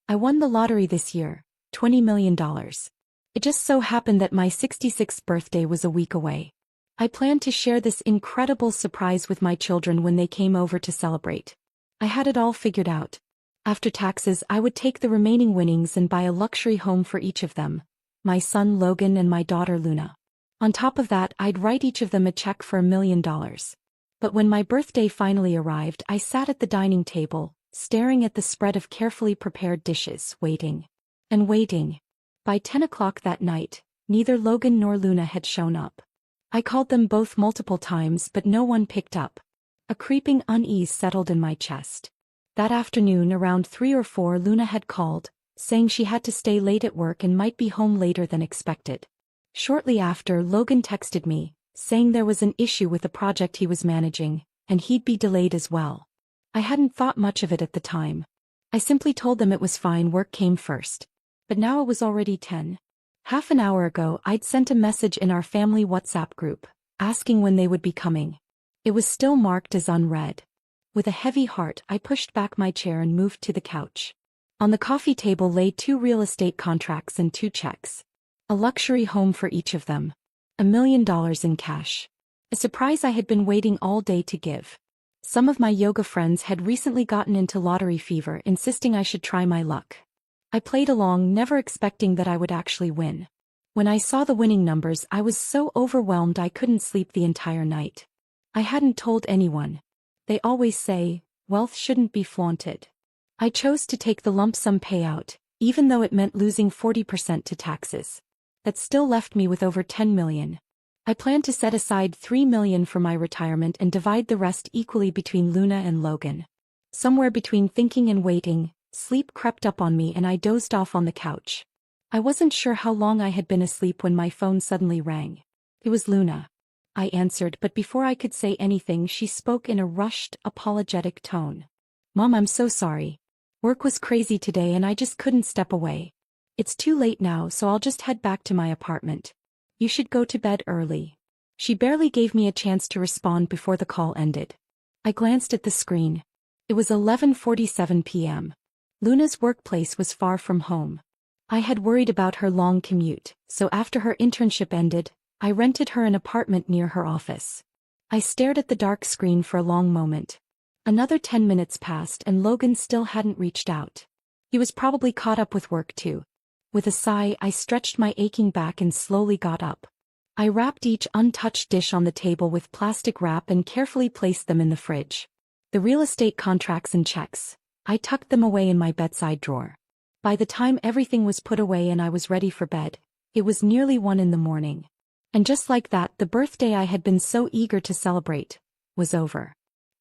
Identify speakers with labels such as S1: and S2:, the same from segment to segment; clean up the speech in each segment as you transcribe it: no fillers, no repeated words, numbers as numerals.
S1: I won the lottery this year, $20 million. It just so happened that my 66th birthday was a week away. I planned to share this incredible surprise with my children when they came over to celebrate. I had it all figured out. After taxes, I would take the remaining winnings and buy a luxury home for each of them, my son Logan and my daughter Luna. On top of that, I'd write each of them a check for $1 million. But when my birthday finally arrived, I sat at the dining table, staring at the spread of carefully prepared dishes, waiting. And waiting. By 10 o'clock that night, neither Logan nor Luna had shown up. I called them both multiple times but no one picked up. A creeping unease settled in my chest. That afternoon around 3 or 4 Luna had called, saying she had to stay late at work and might be home later than expected. Shortly after, Logan texted me, saying there was an issue with a project he was managing, and he'd be delayed as well. I hadn't thought much of it at the time. I simply told them it was fine, work came first. But now it was already 10. Half an hour ago I'd sent a message in our family WhatsApp group, asking when they would be coming. It was still marked as unread. With a heavy heart I pushed back my chair and moved to the couch. On the coffee table lay 2 real estate contracts and 2 checks. A luxury home for each of them. $1 million in cash. A surprise I had been waiting all day to give. Some of my yoga friends had recently gotten into lottery fever, insisting I should try my luck. I played along, never expecting that I would actually win. When I saw the winning numbers, I was so overwhelmed I couldn't sleep the entire night. I hadn't told anyone. They always say, wealth shouldn't be flaunted. I chose to take the lump sum payout, even though it meant losing 40% to taxes. That still left me with over $10 million. I planned to set aside $3 million for my retirement and divide the rest equally between Luna and Logan. Somewhere between thinking and waiting, sleep crept up on me and I dozed off on the couch. I wasn't sure how long I had been asleep when my phone suddenly rang. It was Luna. I answered, but before I could say anything she spoke in a rushed, apologetic tone. Mom, I'm so sorry. Work was crazy today and I just couldn't step away. It's too late now, so I'll just head back to my apartment. You should go to bed early. She barely gave me a chance to respond before the call ended. I glanced at the screen. It was 11:47 p.m. Luna's workplace was far from home. I had worried about her long commute, so after her internship ended, I rented her an apartment near her office. I stared at the dark screen for a long moment. Another 10 minutes passed and Logan still hadn't reached out. He was probably caught up with work too. With a sigh, I stretched my aching back and slowly got up. I wrapped each untouched dish on the table with plastic wrap and carefully placed them in the fridge. The real estate contracts and checks, I tucked them away in my bedside drawer. By the time everything was put away and I was ready for bed, it was nearly 1 in the morning. And just like that, the birthday I had been so eager to celebrate was over.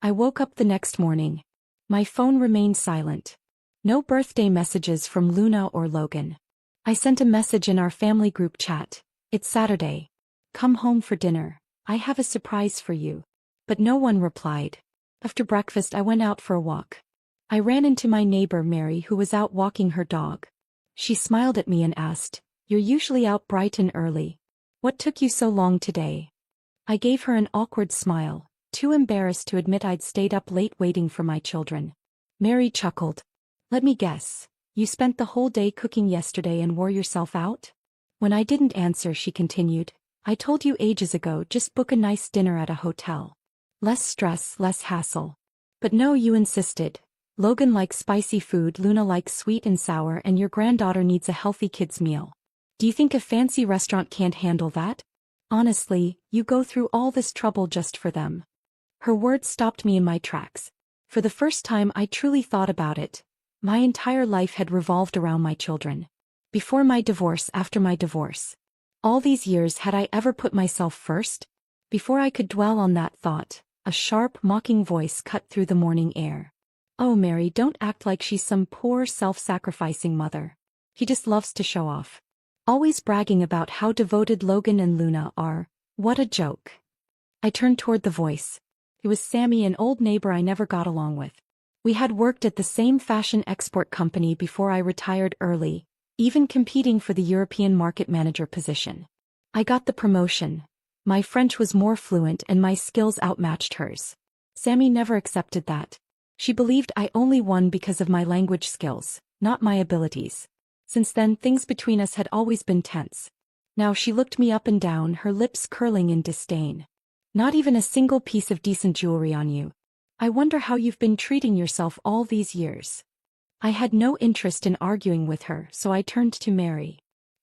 S1: I woke up the next morning. My phone remained silent. No birthday messages from Luna or Logan. I sent a message in our family group chat. It's Saturday. Come home for dinner. I have a surprise for you. But no one replied. After breakfast I went out for a walk. I ran into my neighbor Mary, who was out walking her dog. She smiled at me and asked, "You're usually out bright and early. What took you so long today?" I gave her an awkward smile, too embarrassed to admit I'd stayed up late waiting for my children. Mary chuckled. "Let me guess. You spent the whole day cooking yesterday and wore yourself out?" When I didn't answer, she continued, "I told you ages ago, just book a nice dinner at a hotel. Less stress, less hassle. But no, you insisted. Logan likes spicy food, Luna likes sweet and sour, and your granddaughter needs a healthy kids' meal. Do you think a fancy restaurant can't handle that? Honestly, you go through all this trouble just for them." Her words stopped me in my tracks. For the first time I truly thought about it. My entire life had revolved around my children. Before my divorce, after my divorce. All these years, had I ever put myself first? Before I could dwell on that thought, a sharp, mocking voice cut through the morning air. "Oh, Mary, don't act like she's some poor, self-sacrificing mother. He just loves to show off. Always bragging about how devoted Logan and Luna are. What a joke." I turned toward the voice. It was Sammy, an old neighbor I never got along with. We had worked at the same fashion export company before I retired early, even competing for the European market manager position. I got the promotion. My French was more fluent and my skills outmatched hers. Sammy never accepted that. She believed I only won because of my language skills, not my abilities. Since then, things between us had always been tense. Now she looked me up and down, her lips curling in disdain. Not even a single piece of decent jewelry on you. I wonder how you've been treating yourself all these years. I had no interest in arguing with her, so I turned to Mary.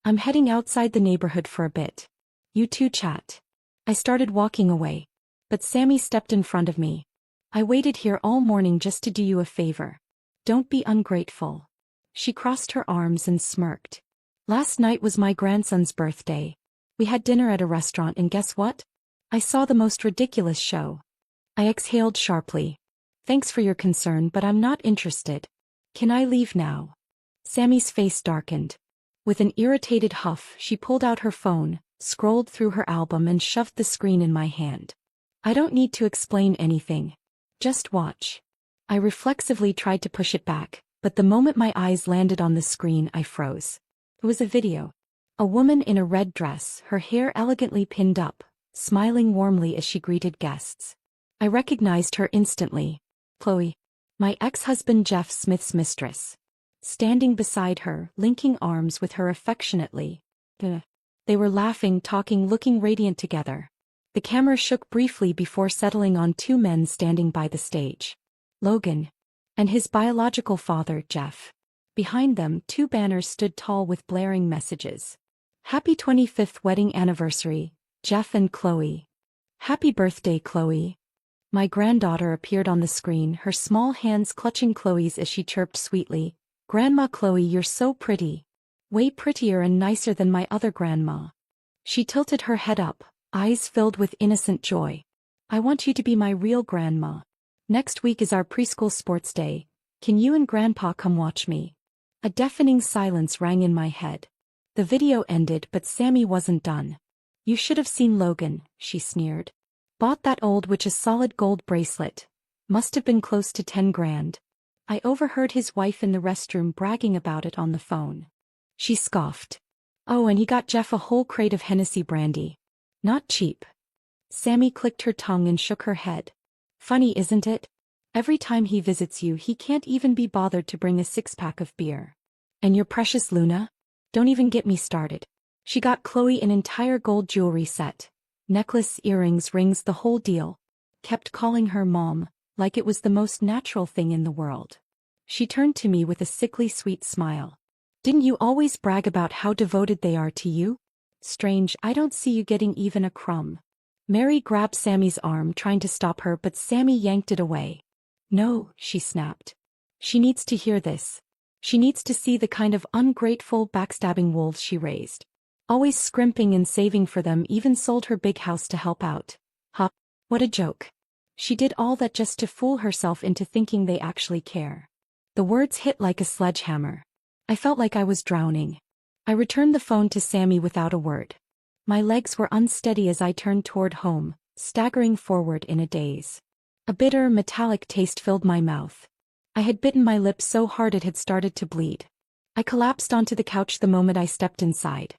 S1: I'm heading outside the neighborhood for a bit. You two chat. I started walking away. But Sammy stepped in front of me. I waited here all morning just to do you a favor. Don't be ungrateful. She crossed her arms and smirked. Last night was my grandson's birthday. We had dinner at a restaurant and guess what? I saw the most ridiculous show. I exhaled sharply. Thanks for your concern, but I'm not interested. Can I leave now? Sammy's face darkened. With an irritated huff, she pulled out her phone, scrolled through her album and shoved the screen in my hand. I don't need to explain anything. Just watch. I reflexively tried to push it back, but the moment my eyes landed on the screen, I froze. It was a video. A woman in a red dress, her hair elegantly pinned up, smiling warmly as she greeted guests. I recognized her instantly. Chloe. My ex-husband Jeff Smith's mistress. Standing beside her, linking arms with her affectionately. They were laughing, talking, looking radiant together. The camera shook briefly before settling on two men standing by the stage. Logan. And his biological father, Jeff. Behind them, two banners stood tall with blaring messages. Happy 25th wedding anniversary, Jeff and Chloe. Happy birthday, Chloe. My granddaughter appeared on the screen, her small hands clutching Chloe's as she chirped sweetly. Grandma Chloe, you're so pretty. Way prettier and nicer than my other grandma. She tilted her head up, eyes filled with innocent joy. I want you to be my real grandma. Next week is our preschool sports day. Can you and Grandpa come watch me? A deafening silence rang in my head. The video ended, but Sammy wasn't done. You should have seen Logan, she sneered. Bought that old witch a solid gold bracelet. Must have been close to 10 grand. I overheard his wife in the restroom bragging about it on the phone. She scoffed. Oh, and he got Jeff a whole crate of Hennessy brandy. Not cheap. Sammy clicked her tongue and shook her head. Funny, isn't it? Every time he visits you, he can't even be bothered to bring a 6-pack of beer. And your precious Luna? Don't even get me started. She got Chloe an entire gold jewelry set. Necklace, earrings, rings, the whole deal. Kept calling her mom, like it was the most natural thing in the world. She turned to me with a sickly sweet smile. Didn't you always brag about how devoted they are to you? Strange, I don't see you getting even a crumb. Mary grabbed Sammy's arm, trying to stop her, but Sammy yanked it away. No, she snapped. She needs to hear this. She needs to see the kind of ungrateful, backstabbing wolves she raised. Always scrimping and saving for them, even sold her big house to help out. Huh, what a joke. She did all that just to fool herself into thinking they actually care. The words hit like a sledgehammer. I felt like I was drowning. I returned the phone to Sammy without a word. My legs were unsteady as I turned toward home, staggering forward in a daze. A bitter, metallic taste filled my mouth. I had bitten my lip so hard it had started to bleed. I collapsed onto the couch the moment I stepped inside.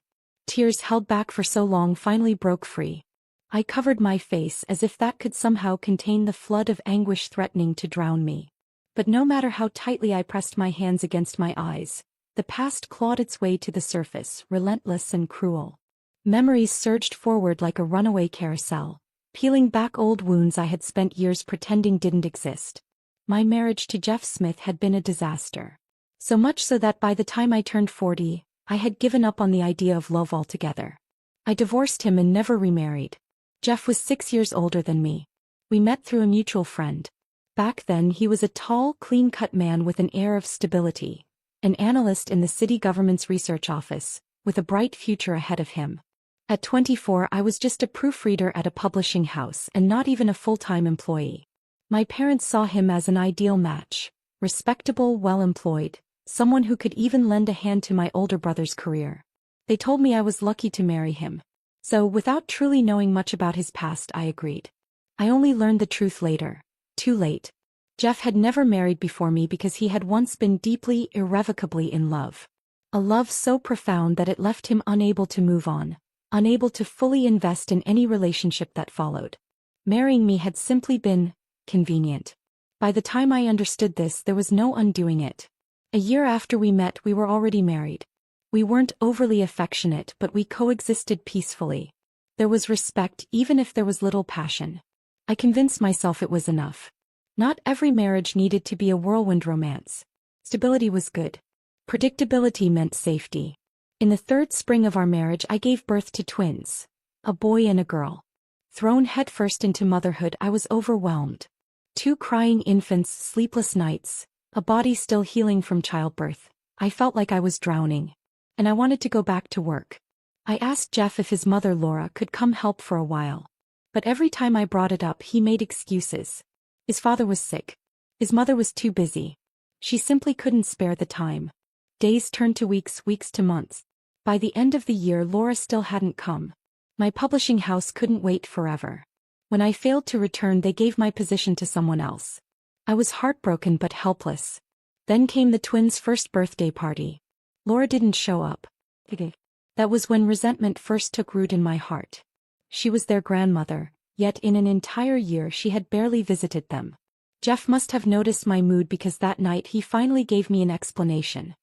S1: Tears held back for so long finally broke free. I covered my face as if that could somehow contain the flood of anguish threatening to drown me. But no matter how tightly I pressed my hands against my eyes, the past clawed its way to the surface, relentless and cruel. Memories surged forward like a runaway carousel, peeling back old wounds I had spent years pretending didn't exist. My marriage to Jeff Smith had been a disaster. So much so that by the time I turned 40, I had given up on the idea of love altogether. I divorced him and never remarried. Jeff was 6 years older than me. We met through a mutual friend. Back then he was a tall, clean-cut man with an air of stability, an analyst in the city government's research office, with a bright future ahead of him. At 24 I was just a proofreader at a publishing house and not even a full-time employee. My parents saw him as an ideal match, respectable, well-employed, someone who could even lend a hand to my older brother's career. They told me I was lucky to marry him. So, without truly knowing much about his past, I agreed. I only learned the truth later. Too late. Jeff had never married before me because he had once been deeply, irrevocably in love. A love so profound that it left him unable to move on, unable to fully invest in any relationship that followed. Marrying me had simply been convenient. By the time I understood this, there was no undoing it. A year after we met, we were already married. We weren't overly affectionate, but we coexisted peacefully. There was respect even if there was little passion. I convinced myself it was enough. Not every marriage needed to be a whirlwind romance. Stability was good. Predictability meant safety. In the third spring of our marriage, I gave birth to twins, a boy and a girl. Thrown headfirst into motherhood, I was overwhelmed. 2 crying infants, sleepless nights, a body still healing from childbirth. I felt like I was drowning. And I wanted to go back to work. I asked Jeff if his mother Laura could come help for a while. But every time I brought it up, he made excuses. His father was sick. His mother was too busy. She simply couldn't spare the time. Days turned to weeks, weeks to months. By the end of the year, Laura still hadn't come. My publishing house couldn't wait forever. When I failed to return, they gave my position to someone else. I was heartbroken but helpless. Then came the twins' first birthday party. Laura didn't show up. That was when resentment first took root in my heart. She was their grandmother, yet in an entire year she had barely visited them. Jeff must have noticed my mood because that night he finally gave me an explanation.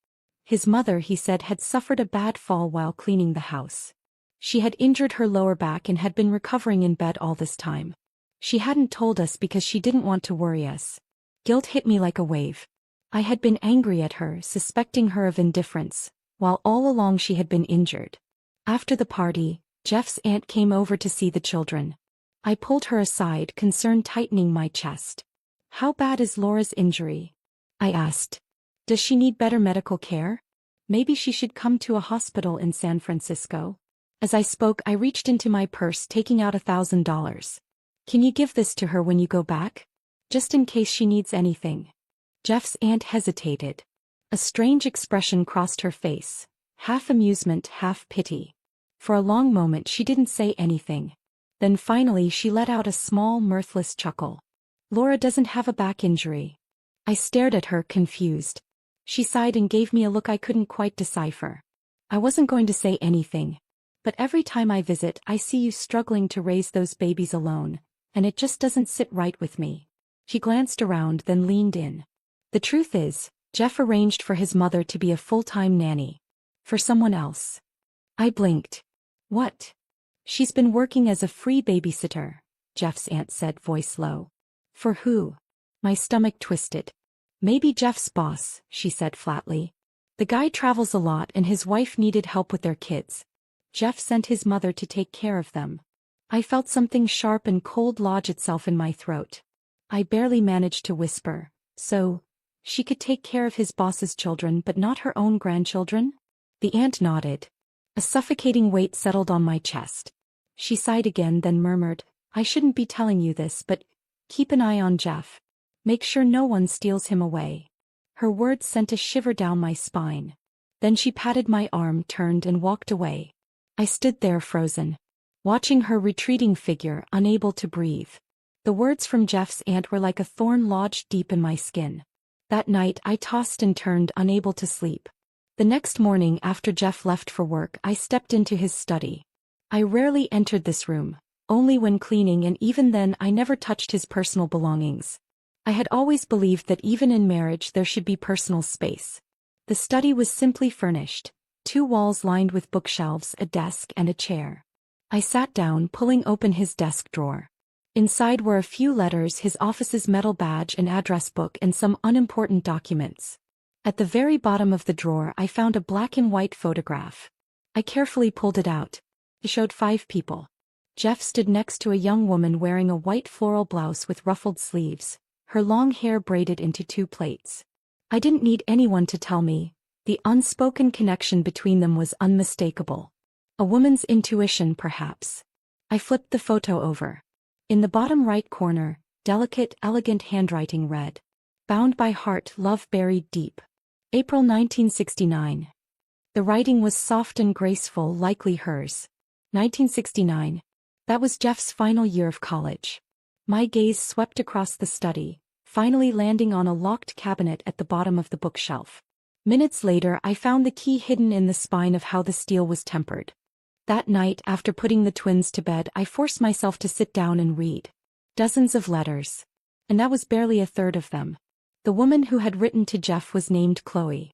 S1: His mother, he said, had suffered a bad fall while cleaning the house. She had injured her lower back and had been recovering in bed all this time. She hadn't told us because she didn't want to worry us. Guilt hit me like a wave. I had been angry at her, suspecting her of indifference, while all along she had been injured. After the party, Jeff's aunt came over to see the children. I pulled her aside, concern tightening my chest. "How bad is Laura's injury?" I asked. "Does she need better medical care? Maybe she should come to a hospital in San Francisco." As I spoke, I reached into my purse, taking out $1,000. "Can you give this to her when you go back? Just in case she needs anything." Jeff's aunt hesitated. A strange expression crossed her face, half amusement, half pity. For a long moment she didn't say anything. Then finally she let out a small, mirthless chuckle. "Laura doesn't have a back injury." I stared at her, confused. She sighed and gave me a look I couldn't quite decipher. I wasn't going to say anything. "But every time I visit, I see you struggling to raise those babies alone, and it just doesn't sit right with me." She glanced around, then leaned in. "The truth is, Jeff arranged for his mother to be a full-time nanny. For someone else." I blinked. "What?" "She's been working as a free babysitter," Jeff's aunt said, voice low. "For who?" My stomach twisted. "Maybe Jeff's boss," she said flatly. "The guy travels a lot and his wife needed help with their kids. Jeff sent his mother to take care of them." I felt something sharp and cold lodge itself in my throat. I barely managed to whisper, "So, she could take care of his boss's children but not her own grandchildren?" The aunt nodded. A suffocating weight settled on my chest. She sighed again, then murmured, "I shouldn't be telling you this, but keep an eye on Jeff. Make sure no one steals him away." Her words sent a shiver down my spine. Then she patted my arm, turned and walked away. I stood there frozen, watching her retreating figure, unable to breathe. The words from Jeff's aunt were like a thorn lodged deep in my skin. That night I tossed and turned, unable to sleep. The next morning after Jeff left for work, I stepped into his study. I rarely entered this room, only when cleaning, and even then I never touched his personal belongings. I had always believed that even in marriage there should be personal space. The study was simply furnished. 2 walls lined with bookshelves, a desk and a chair. I sat down, pulling open his desk drawer. Inside were a few letters, his office's metal badge, an address book, and some unimportant documents. At the very bottom of the drawer I found a black and white photograph. I carefully pulled it out. It showed 5 people. Jeff stood next to a young woman wearing a white floral blouse with ruffled sleeves, her long hair braided into 2 plaits. I didn't need anyone to tell me. The unspoken connection between them was unmistakable. A woman's intuition, perhaps. I flipped the photo over. In the bottom right corner, delicate, elegant handwriting read, "Bound by heart, love buried deep. April 1969. The writing was soft and graceful, likely hers. 1969. That was Jeff's final year of college. My gaze swept across the study, finally landing on a locked cabinet at the bottom of the bookshelf. Minutes later I found the key hidden in the spine of how the steel was tempered. That night, after putting the twins to bed, I forced myself to sit down and read. Dozens of letters. And that was barely a third of them. The woman who had written to Jeff was named Chloe.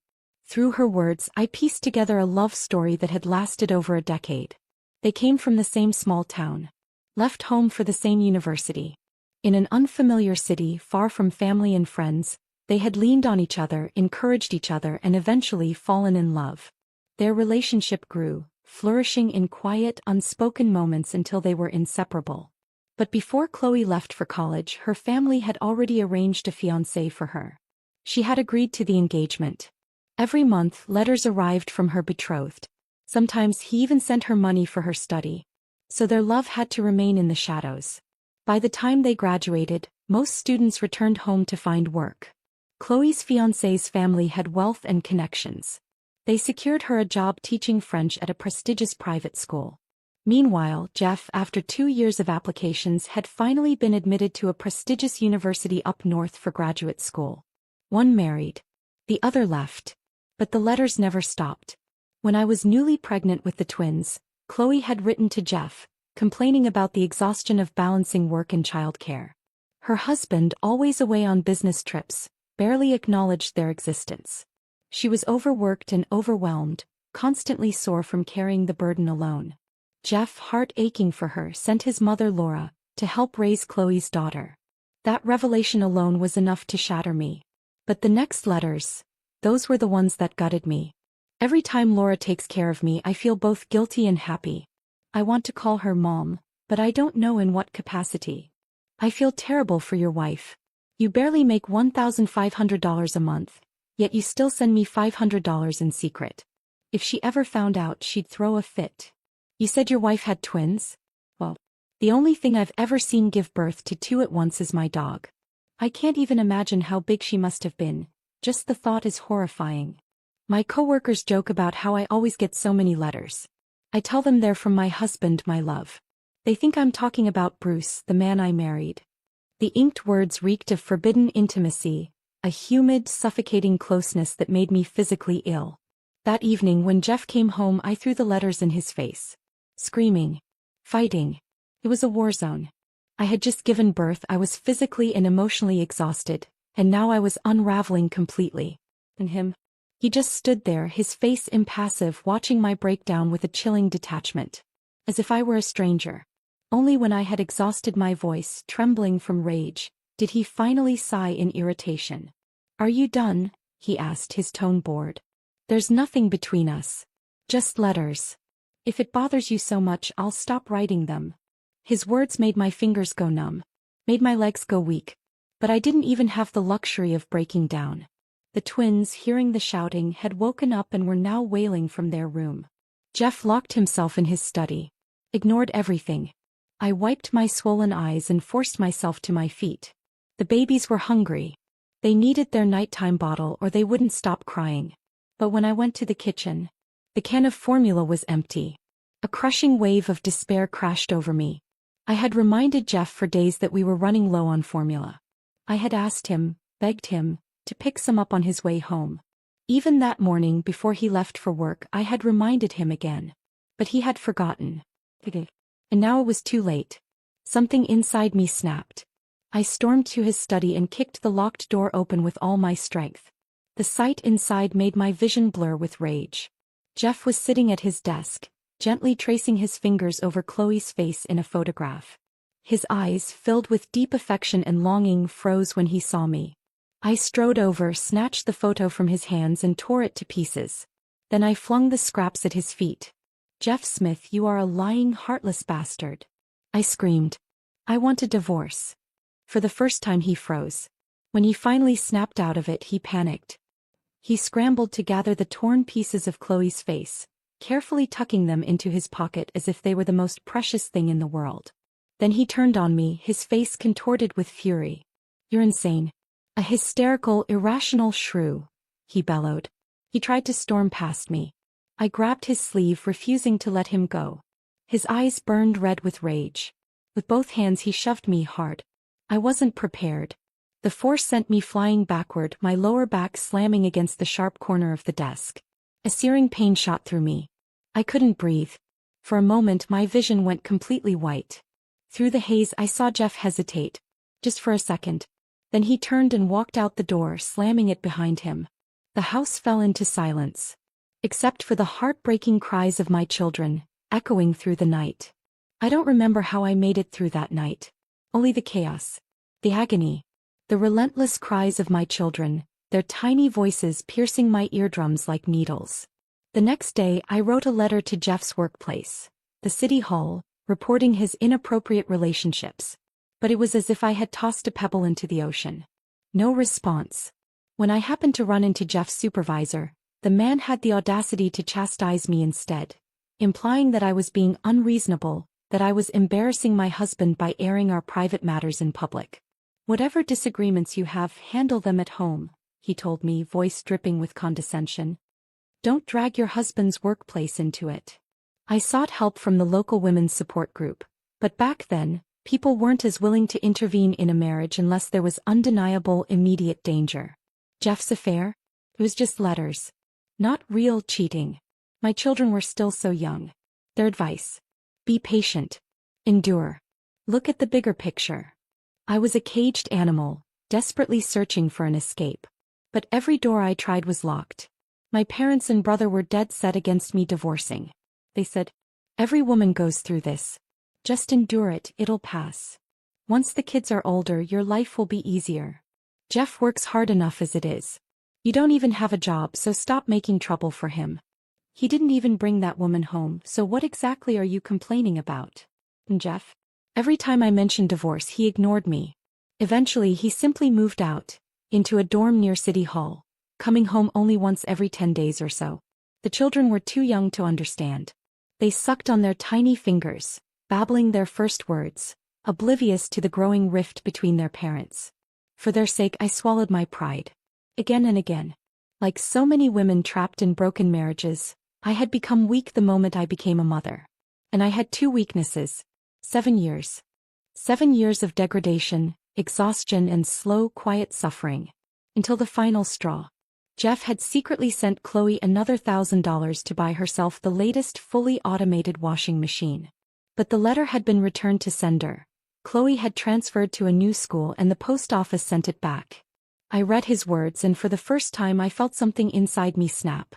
S1: Through her words, I pieced together a love story that had lasted over a decade. They came from the same small town. Left home for the same university. In an unfamiliar city far from family and friends, they had leaned on each other, encouraged each other, and eventually fallen in love. Their relationship grew, flourishing in quiet, unspoken moments until they were inseparable. But before Chloe left for college, her family had already arranged a fiancé for her. She had agreed to the engagement. Every month, letters arrived from her betrothed. Sometimes he even sent her money for her study. So their love had to remain in the shadows. By the time they graduated, most students returned home to find work. Chloe's fiancé's family had wealth and connections. They secured her a job teaching French at a prestigious private school. Meanwhile, Jeff, after 2 years of applications, had finally been admitted to a prestigious university up north for graduate school. One married. The other left. But the letters never stopped. When I was newly pregnant with the twins, Chloe had written to Jeff, complaining about the exhaustion of balancing work and childcare. Her husband, always away on business trips, barely acknowledged their existence. She was overworked and overwhelmed, constantly sore from carrying the burden alone. Jeff, heart aching for her, sent his mother Laura to help raise Chloe's daughter. That revelation alone was enough to shatter me. But the next letters, those were the ones that gutted me. Every time Laura takes care of me, I feel both guilty and happy. I want to call her mom, but I don't know in what capacity. I feel terrible for your wife. You barely make $1,500 a month, yet you still send me $500 in secret. If she ever found out, she'd throw a fit. You said your wife had twins? Well, the only thing I've ever seen give birth to 2 at once is my dog. I can't even imagine how big she must have been. Just the thought is horrifying. My coworkers joke about how I always get so many letters. I tell them they're from my husband, my love. They think I'm talking about Bruce, the man I married. The inked words reeked of forbidden intimacy, a humid, suffocating closeness that made me physically ill. That evening when Jeff came home, I threw the letters in his face. Screaming. Fighting. It was a war zone. I had just given birth, I was physically and emotionally exhausted, and now I was unraveling completely. And him? He just stood there, his face impassive, watching my breakdown with a chilling detachment. As if I were a stranger. Only when I had exhausted my voice, trembling from rage, did he finally sigh in irritation. "Are you done?" he asked, his tone bored. "There's nothing between us. Just letters. If it bothers you so much, I'll stop writing them." His words made my fingers go numb, made my legs go weak. But I didn't even have the luxury of breaking down. The twins, hearing the shouting, had woken up and were now wailing from their room. Jeff locked himself in his study. Ignored everything. I wiped my swollen eyes and forced myself to my feet. The babies were hungry. They needed their nighttime bottle or they wouldn't stop crying. But when I went to the kitchen, the can of formula was empty. A crushing wave of despair crashed over me. I had reminded Jeff for days that we were running low on formula. I had asked him, begged him, to pick some up on his way home. Even that morning before he left for work, I had reminded him again. But he had forgotten. And now it was too late. Something inside me snapped. I stormed to his study and kicked the locked door open with all my strength. The sight inside made my vision blur with rage. Jeff was sitting at his desk, gently tracing his fingers over Chloe's face in a photograph. His eyes, filled with deep affection and longing, froze when he saw me. I strode over, snatched the photo from his hands and tore it to pieces. Then I flung the scraps at his feet. "Jeff Smith, you are a lying, heartless bastard," I screamed. "I want a divorce." For the first time he froze. When he finally snapped out of it, he panicked. He scrambled to gather the torn pieces of Chloe's face, carefully tucking them into his pocket as if they were the most precious thing in the world. Then he turned on me, his face contorted with fury. "You're insane. A hysterical, irrational shrew," he bellowed. He tried to storm past me. I grabbed his sleeve, refusing to let him go. His eyes burned red with rage. With both hands he shoved me hard. I wasn't prepared. The force sent me flying backward, my lower back slamming against the sharp corner of the desk. A searing pain shot through me. I couldn't breathe. For a moment my vision went completely white. Through the haze I saw Jeff hesitate. Just for a second. Then he turned and walked out the door, slamming it behind him. The house fell into silence, except for the heartbreaking cries of my children, echoing through the night. I don't remember how I made it through that night. Only the chaos, the agony, the relentless cries of my children, their tiny voices piercing my eardrums like needles. The next day, I wrote a letter to Jeff's workplace, the city hall, reporting his inappropriate relationships. But it was as if I had tossed a pebble into the ocean. No response. When I happened to run into Jeff's supervisor, the man had the audacity to chastise me instead, implying that I was being unreasonable, that I was embarrassing my husband by airing our private matters in public. Whatever disagreements you have, handle them at home, he told me, voice dripping with condescension. Don't drag your husband's workplace into it. I sought help from the local women's support group, but back then, people weren't as willing to intervene in a marriage unless there was undeniable immediate danger. Jeff's affair? It was just letters. Not real cheating. My children were still so young. Their advice: be patient. Endure. Look at the bigger picture. I was a caged animal, desperately searching for an escape. But every door I tried was locked. My parents and brother were dead set against me divorcing. They said, every woman goes through this. Just endure it, it'll pass. Once the kids are older, your life will be easier. Jeff works hard enough as it is. You don't even have a job, so stop making trouble for him. He didn't even bring that woman home, so what exactly are you complaining about? And Jeff? Every time I mentioned divorce, he ignored me. Eventually, he simply moved out, into a dorm near City Hall, coming home only once every 10 days or so. The children were too young to understand. They sucked on their tiny fingers, babbling their first words, oblivious to the growing rift between their parents. For their sake, I swallowed my pride. Again and again. Like so many women trapped in broken marriages, I had become weak the moment I became a mother. And I had two weaknesses. 7 years. 7 years of degradation, exhaustion, and slow, quiet suffering. Until the final straw. Jeff had secretly sent Chloe another $1,000 to buy herself the latest fully automated washing machine. But the letter had been returned to sender. Chloe had transferred to a new school and the post office sent it back. I read his words, and for the first time I felt something inside me snap.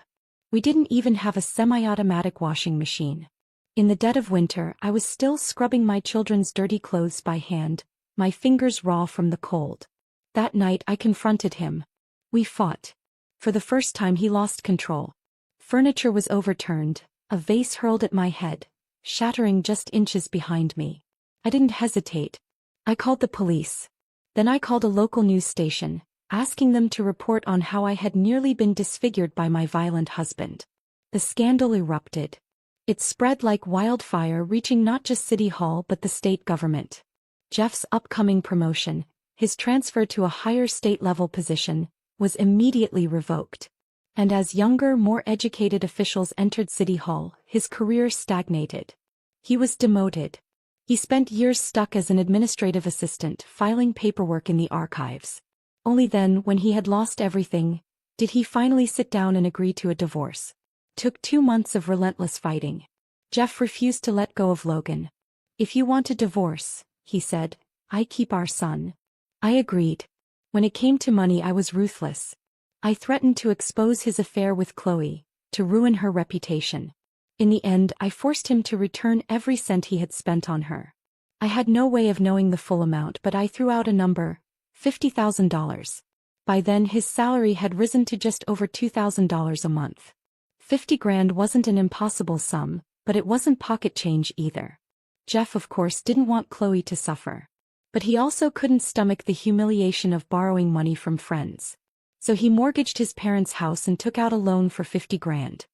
S1: We didn't even have a semi-automatic washing machine. In the dead of winter, I was still scrubbing my children's dirty clothes by hand, my fingers raw from the cold. That night I confronted him. We fought. For the first time he lost control. Furniture was overturned, a vase hurled at my head, shattering just inches behind me. I didn't hesitate. I called the police. Then I called a local news station, asking them to report on how I had nearly been disfigured by my violent husband. The scandal erupted. It spread like wildfire, reaching not just City Hall but the state government. Jeff's upcoming promotion, his transfer to a higher state-level position, was immediately revoked. And as younger, more educated officials entered City Hall, his career stagnated. He was demoted. He spent years stuck as an administrative assistant, filing paperwork in the archives. Only then, when he had lost everything, did he finally sit down and agree to a divorce. Took 2 months of relentless fighting. Jeff refused to let go of Logan. If you want a divorce, he said, I keep our son. I agreed. When it came to money, I was ruthless. I threatened to expose his affair with Chloe, to ruin her reputation. In the end, I forced him to return every cent he had spent on her. I had no way of knowing the full amount, but I threw out a number: $50,000. By then his salary had risen to just over $2,000 a month. 50 grand wasn't an impossible sum, but it wasn't pocket change either. Jeff, of course, didn't want Chloe to suffer. But he also couldn't stomach the humiliation of borrowing money from friends. So he mortgaged his parents' house and took out a loan for 50 grand.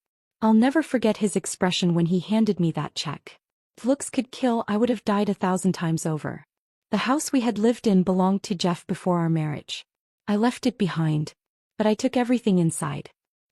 S1: I'll never forget his expression when he handed me that check. If looks could kill, I would have died 1,000 times over. The house we had lived in belonged to Jeff before our marriage. I left it behind. But I took everything inside.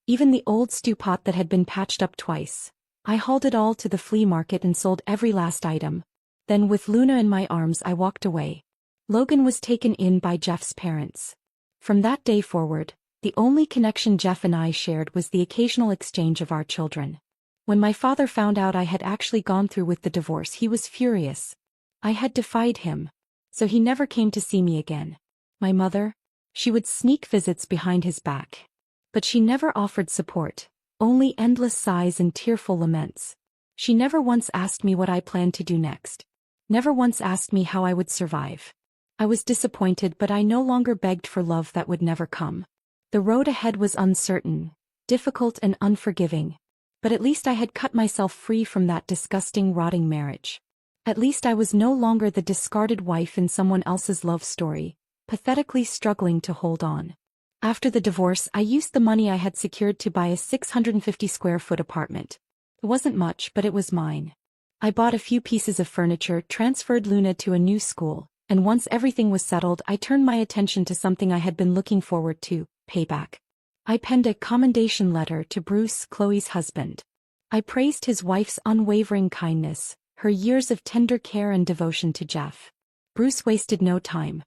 S1: Even the old stew pot that had been patched up twice. I hauled it all to the flea market and sold every last item. Then with Luna in my arms I walked away. Logan was taken in by Jeff's parents. From that day forward, the only connection Jeff and I shared was the occasional exchange of our children. When my father found out I had actually gone through with the divorce, he was furious. I had defied him. So he never came to see me again. My mother? She would sneak visits behind his back. But she never offered support, only endless sighs and tearful laments. She never once asked me what I planned to do next. Never once asked me how I would survive. I was disappointed, but I no longer begged for love that would never come. The road ahead was uncertain, difficult and unforgiving. But at least I had cut myself free from that disgusting, rotting marriage. At least I was no longer the discarded wife in someone else's love story, pathetically struggling to hold on. After the divorce, I used the money I had secured to buy a 650 square foot apartment. It wasn't much, but it was mine. I bought a few pieces of furniture, transferred Luna to a new school, and once everything was settled, I turned my attention to something I had been looking forward to: payback. I penned a commendation letter to Bruce, Chloe's husband. I praised his wife's unwavering kindness, her years of tender care and devotion to Jeff. Bruce wasted no time.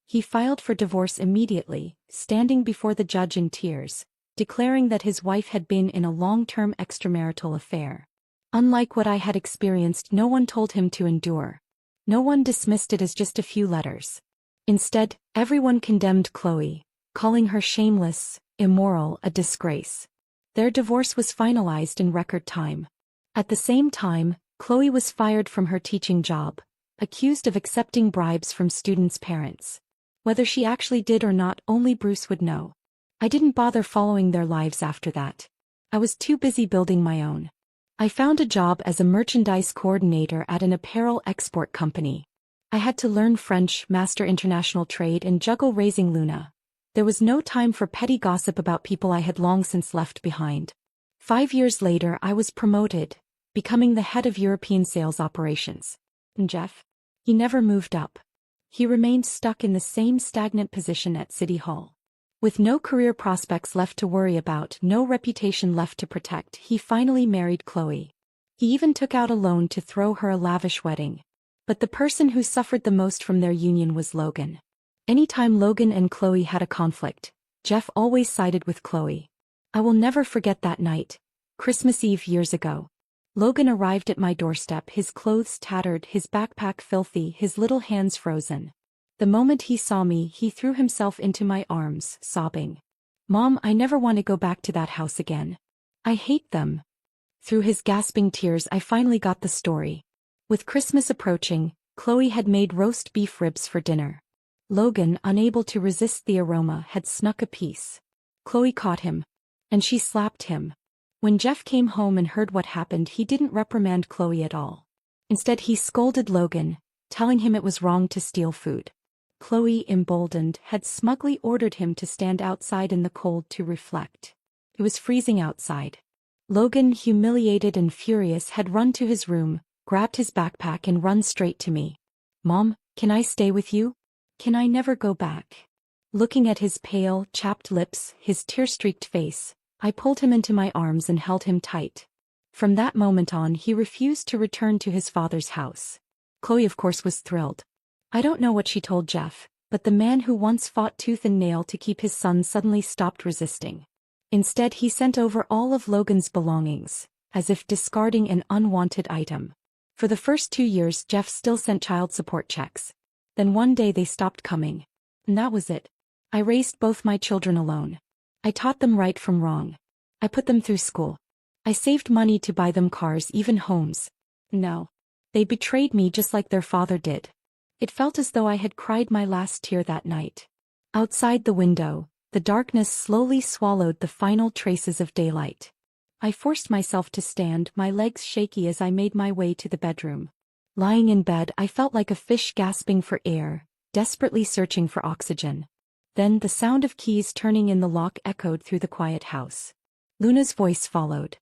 S1: He filed for divorce immediately, standing before the judge in tears, declaring that his wife had been in a long-term extramarital affair. Unlike what I had experienced, no one told him to endure. No one dismissed it as just a few letters. Instead, everyone condemned Chloe, calling her shameless, immoral, a disgrace. Their divorce was finalized in record time. At the same time, Chloe was fired from her teaching job, accused of accepting bribes from students' parents. Whether she actually did or not, only Bruce would know. I didn't bother following their lives after that. I was too busy building my own. I found a job as a merchandise coordinator at an apparel export company. I had to learn French, master international trade, and juggle raising Luna. There was no time for petty gossip about people I had long since left behind. 5 years later, I was promoted, becoming the head of European sales operations. And Jeff? He never moved up. He remained stuck in the same stagnant position at City Hall. With no career prospects left to worry about, no reputation left to protect, he finally married Chloe. He even took out a loan to throw her a lavish wedding. But the person who suffered the most from their union was Logan. Anytime Logan and Chloe had a conflict, Jeff always sided with Chloe. I will never forget that night, Christmas Eve years ago. Logan arrived at my doorstep, his clothes tattered, his backpack filthy, his little hands frozen. The moment he saw me, he threw himself into my arms, sobbing, "Mom, I never want to go back to that house again. I hate them." Through his gasping tears, I finally got the story. With Christmas approaching, Chloe had made roast beef ribs for dinner. Logan, unable to resist the aroma, had snuck a piece. Chloe caught him, and she slapped him. When Jeff came home and heard what happened, he didn't reprimand Chloe at all. Instead, he scolded Logan, telling him it was wrong to steal food. Chloe, emboldened, had smugly ordered him to stand outside in the cold to reflect. It was freezing outside. Logan, humiliated and furious, had run to his room, grabbed his backpack and run straight to me. "Mom, can I stay with you? Can I never go back?" Looking at his pale, chapped lips, his tear-streaked face, I pulled him into my arms and held him tight. From that moment on, he refused to return to his father's house. Chloe, of course, was thrilled. I don't know what she told Jeff, but the man who once fought tooth and nail to keep his son suddenly stopped resisting. Instead, he sent over all of Logan's belongings, as if discarding an unwanted item. For the first 2 years, Jeff still sent child support checks. Then one day they stopped coming. And that was it. I raised both my children alone. I taught them right from wrong. I put them through school. I saved money to buy them cars, even homes. No. They betrayed me just like their father did. It felt as though I had cried my last tear that night. Outside the window, the darkness slowly swallowed the final traces of daylight. I forced myself to stand, my legs shaky as I made my way to the bedroom. Lying in bed, I felt like a fish gasping for air, desperately searching for oxygen. Then the sound of keys turning in the lock echoed through the quiet house. Luna's voice followed.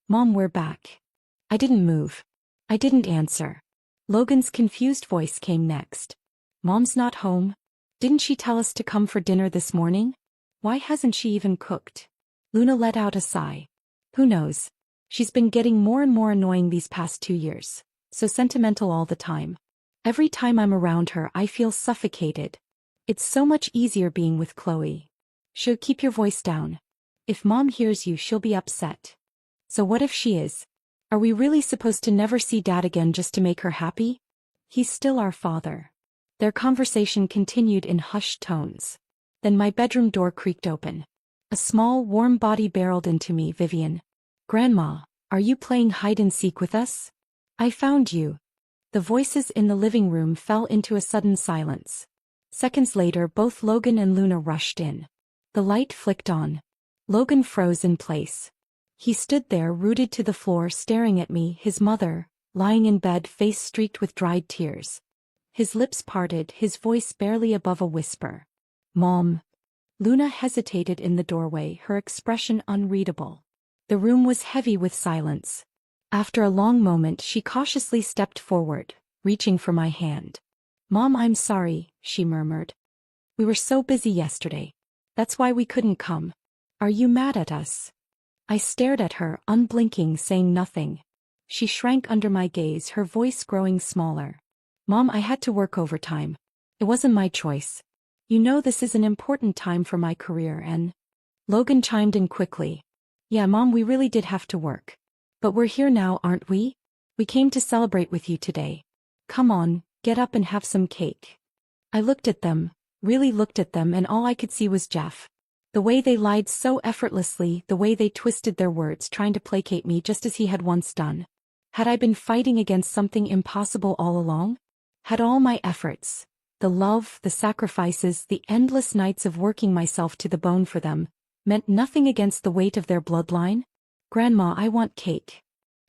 S1: "Mom, we're back." I didn't move. I didn't answer. Logan's confused voice came next. "Mom's not home? Didn't she tell us to come for dinner this morning? Why hasn't she even cooked?" Luna let out a sigh. "Who knows? She's been getting more and more annoying these past 2 years. So sentimental all the time. Every time I'm around her, I feel suffocated. It's so much easier being with Chloe. She'll keep your voice down. If Mom hears you, she'll be upset. So what if she is? Are we really supposed to never see Dad again just to make her happy? He's still our father." Their conversation continued in hushed tones. Then my bedroom door creaked open. A small, warm body barreled into me. Vivian. Grandma, are you playing hide-and-seek with us? I found you. The voices in the living room fell into a sudden silence. Seconds later, both Logan and Luna rushed in. The light flicked on. Logan froze in place. He stood there rooted to the floor staring at me, his mother, lying in bed, face streaked with dried tears. His lips parted, his voice barely above a whisper. Mom. Luna hesitated in the doorway, her expression unreadable. The room was heavy with silence. After a long moment, she cautiously stepped forward, reaching for my hand. Mom, I'm sorry, she murmured. We were so busy yesterday. That's why we couldn't come. Are you mad at us? I stared at her, unblinking, saying nothing. She shrank under my gaze, her voice growing smaller. Mom, I had to work overtime. It wasn't my choice. You know this is an important time for my career and... Logan chimed in quickly. Yeah, Mom, we really did have to work. But we're here now, aren't we? We came to celebrate with you today. Come on, get up and have some cake. I looked at them, really looked at them, and all I could see was Jeff. The way they lied so effortlessly, the way they twisted their words trying to placate me just as he had once done. Had I been fighting against something impossible all along? Had all my efforts, the love, the sacrifices, the endless nights of working myself to the bone for them, meant nothing against the weight of their bloodline? Grandma, I want cake.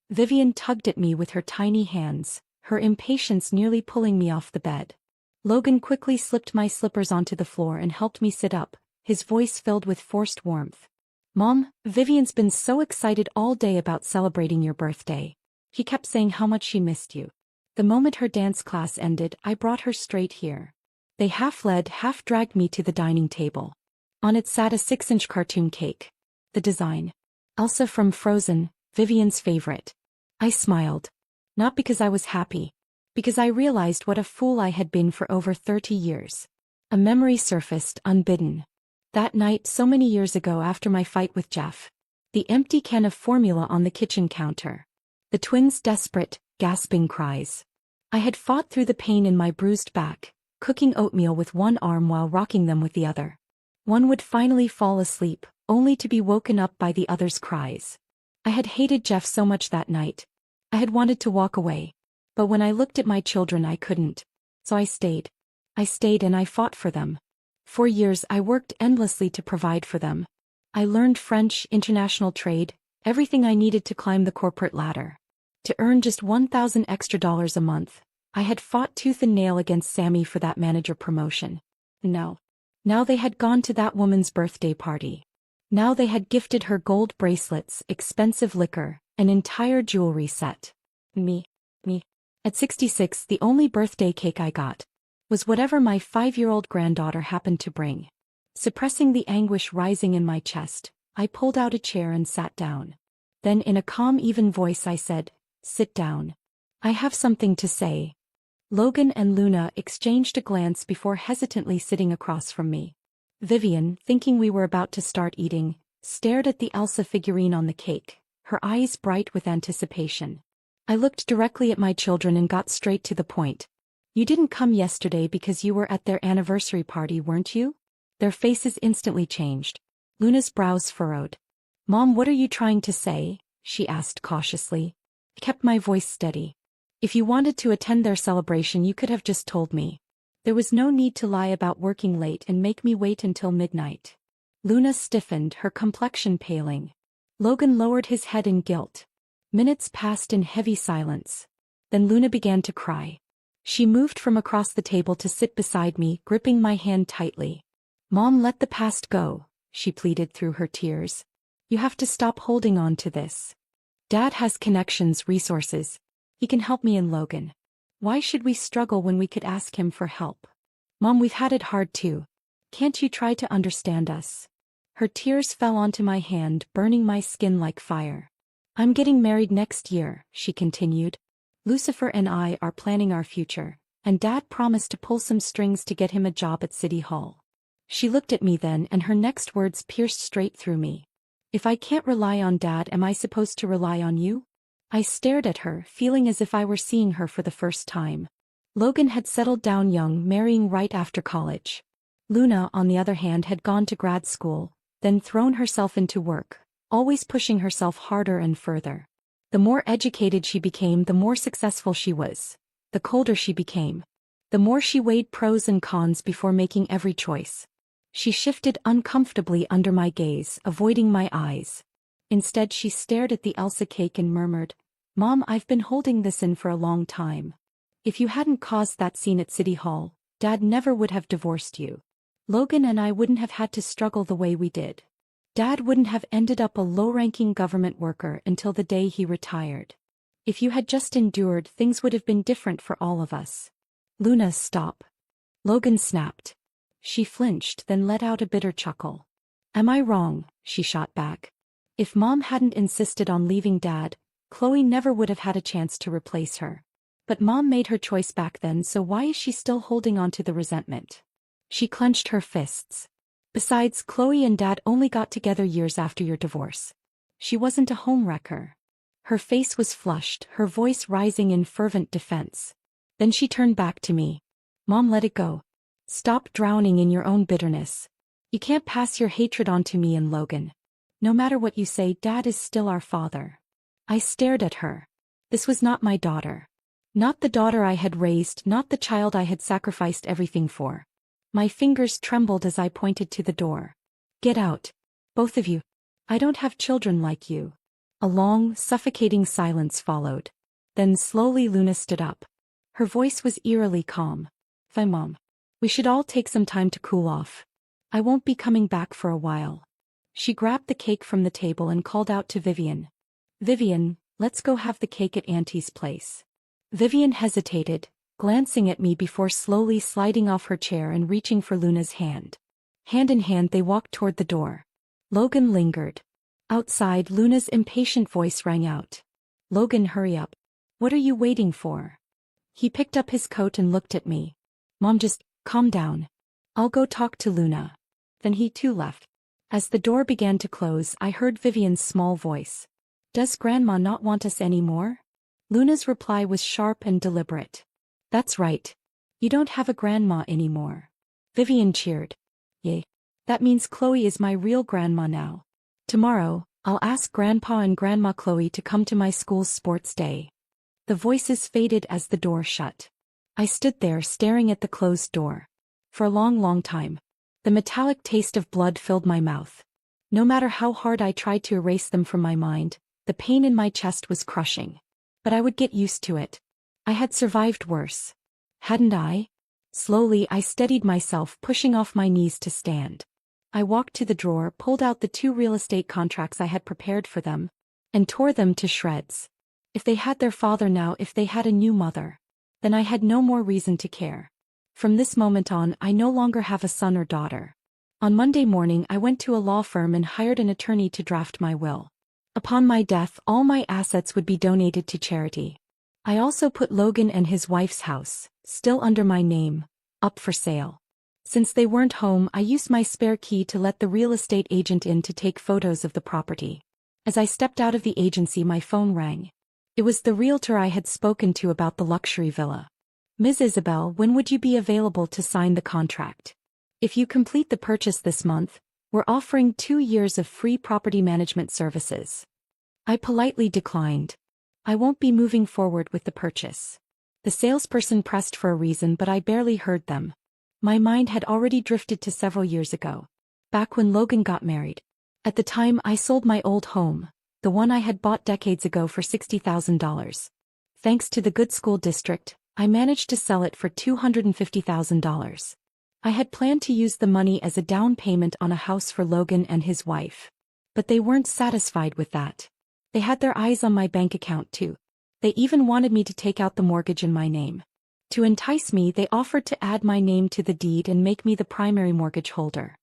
S1: Vivian tugged at me with her tiny hands, her impatience nearly pulling me off the bed. Logan quickly slipped my slippers onto the floor and helped me sit up, his voice filled with forced warmth. Mom, Vivian's been so excited all day about celebrating your birthday. He kept saying how much she missed you. The moment her dance class ended, I brought her straight here. They half led, half dragged me to the dining table. On it sat a 6-inch cartoon cake. The design. Elsa from Frozen, Vivian's favorite. I smiled. Not because I was happy. Because I realized what a fool I had been for over 30 years. A memory surfaced, unbidden. That night so many years ago after my fight with Jeff. The empty can of formula on the kitchen counter. The twins' desperate, gasping cries. I had fought through the pain in my bruised back, cooking oatmeal with one arm while rocking them with the other. One would finally fall asleep, only to be woken up by the other's cries. I had hated Jeff so much that night. I had wanted to walk away. But when I looked at my children I couldn't. So I stayed. I stayed and I fought for them. For years I worked endlessly to provide for them. I learned French, international trade, everything I needed to climb the corporate ladder. To earn just $1,000 extra a month, I had fought tooth and nail against Sammy for that manager promotion. Now they had gone to that woman's birthday party. Now they had gifted her gold bracelets, expensive liquor, an entire jewelry set. Me. At 66, the only birthday cake I got was whatever my 5-year-old granddaughter happened to bring. Suppressing the anguish rising in my chest, I pulled out a chair and sat down. Then in a calm, even voice I said, "Sit down. I have something to say." Logan and Luna exchanged a glance before hesitantly sitting across from me. Vivian, thinking we were about to start eating, stared at the Elsa figurine on the cake, her eyes bright with anticipation. I looked directly at my children and got straight to the point. You didn't come yesterday because you were at their anniversary party, weren't you? Their faces instantly changed. Luna's brows furrowed. Mom, what are you trying to say? She asked cautiously. I kept my voice steady. If you wanted to attend their celebration you could have just told me. There was no need to lie about working late and make me wait until midnight. Luna stiffened, her complexion paling. Logan lowered his head in guilt. Minutes passed in heavy silence. Then Luna began to cry. She moved from across the table to sit beside me, gripping my hand tightly. Mom, let the past go, she pleaded through her tears. You have to stop holding on to this. Dad has connections, resources. He can help me and Logan. Why should we struggle when we could ask him for help? Mom, we've had it hard too. Can't you try to understand us? Her tears fell onto my hand, burning my skin like fire. I'm getting married next year, she continued. Lucifer and I are planning our future, and Dad promised to pull some strings to get him a job at City Hall. She looked at me then and her next words pierced straight through me. If I can't rely on Dad, am I supposed to rely on you? I stared at her, feeling as if I were seeing her for the first time. Logan had settled down young, marrying right after college. Luna, on the other hand, had gone to grad school, then thrown herself into work, always pushing herself harder and further. The more educated she became, the more successful she was. The colder she became, the more she weighed pros and cons before making every choice. She shifted uncomfortably under my gaze, avoiding my eyes. Instead, she stared at the Elsa cake and murmured, "Mom, I've been holding this in for a long time. If you hadn't caused that scene at City Hall, Dad never would have divorced you. Logan and I wouldn't have had to struggle the way we did. Dad wouldn't have ended up a low-ranking government worker until the day he retired. If you had just endured, things would have been different for all of us." "Luna, stop." Logan snapped. She flinched, then let out a bitter chuckle. "Am I wrong?" she shot back. "If Mom hadn't insisted on leaving Dad, Chloe never would have had a chance to replace her. But Mom made her choice back then, so why is she still holding on to the resentment?" She clenched her fists. "Besides, Chloe and Dad only got together years after your divorce. She wasn't a homewrecker." Her face was flushed, her voice rising in fervent defense. Then she turned back to me. "Mom, let it go. Stop drowning in your own bitterness. You can't pass your hatred on to me and Logan. No matter what you say, Dad is still our father." I stared at her. This was not my daughter. Not the daughter I had raised, not the child I had sacrificed everything for. My fingers trembled as I pointed to the door. "Get out. Both of you. I don't have children like you." A long, suffocating silence followed. Then slowly Luna stood up. Her voice was eerily calm. "Fine, Mom. We should all take some time to cool off. I won't be coming back for a while." She grabbed the cake from the table and called out to Vivian. "Vivian, let's go have the cake at Auntie's place." Vivian hesitated, glancing at me before slowly sliding off her chair and reaching for Luna's hand. Hand in hand they walked toward the door. Logan lingered. Outside, Luna's impatient voice rang out. "Logan, hurry up. What are you waiting for?" He picked up his coat and looked at me. "Mom, just calm down. I'll go talk to Luna." Then he too left. As the door began to close, I heard Vivian's small voice. "Does Grandma not want us anymore?" Luna's reply was sharp and deliberate. "That's right. You don't have a grandma anymore." Vivian cheered. "Yay. That means Chloe is my real grandma now. Tomorrow, I'll ask Grandpa and Grandma Chloe to come to my school's sports day." The voices faded as the door shut. I stood there staring at the closed door. For a long, long time. The metallic taste of blood filled my mouth. No matter how hard I tried to erase them from my mind, the pain in my chest was crushing. But I would get used to it. I had survived worse. Hadn't I? Slowly I steadied myself, pushing off my knees to stand. I walked to the drawer, pulled out the 2 real estate contracts I had prepared for them, and tore them to shreds. If they had their father now, if they had a new mother, then I had no more reason to care. From this moment on, I no longer have a son or daughter. On Monday morning I went to a law firm and hired an attorney to draft my will. Upon my death, all my assets would be donated to charity. I also put Logan and his wife's house, still under my name, up for sale. Since they weren't home, I used my spare key to let the real estate agent in to take photos of the property. As I stepped out of the agency, my phone rang. It was the realtor I had spoken to about the luxury villa. "Ms. Isabel, when would you be available to sign the contract? If you complete the purchase this month, we're offering 2 years of free property management services." I politely declined. I won't be moving forward with the purchase. The salesperson pressed for a reason, but I barely heard them. My mind had already drifted to several years ago. Back when Logan got married. At the time I sold my old home, the one I had bought decades ago, for $60,000. Thanks to the good school district, I managed to sell it for $250,000. I had planned to use the money as a down payment on a house for Logan and his wife. But they weren't satisfied with that. They had their eyes on my bank account too. They even wanted me to take out the mortgage in my name. To entice me, they offered to add my name to the deed and make me the primary mortgage holder.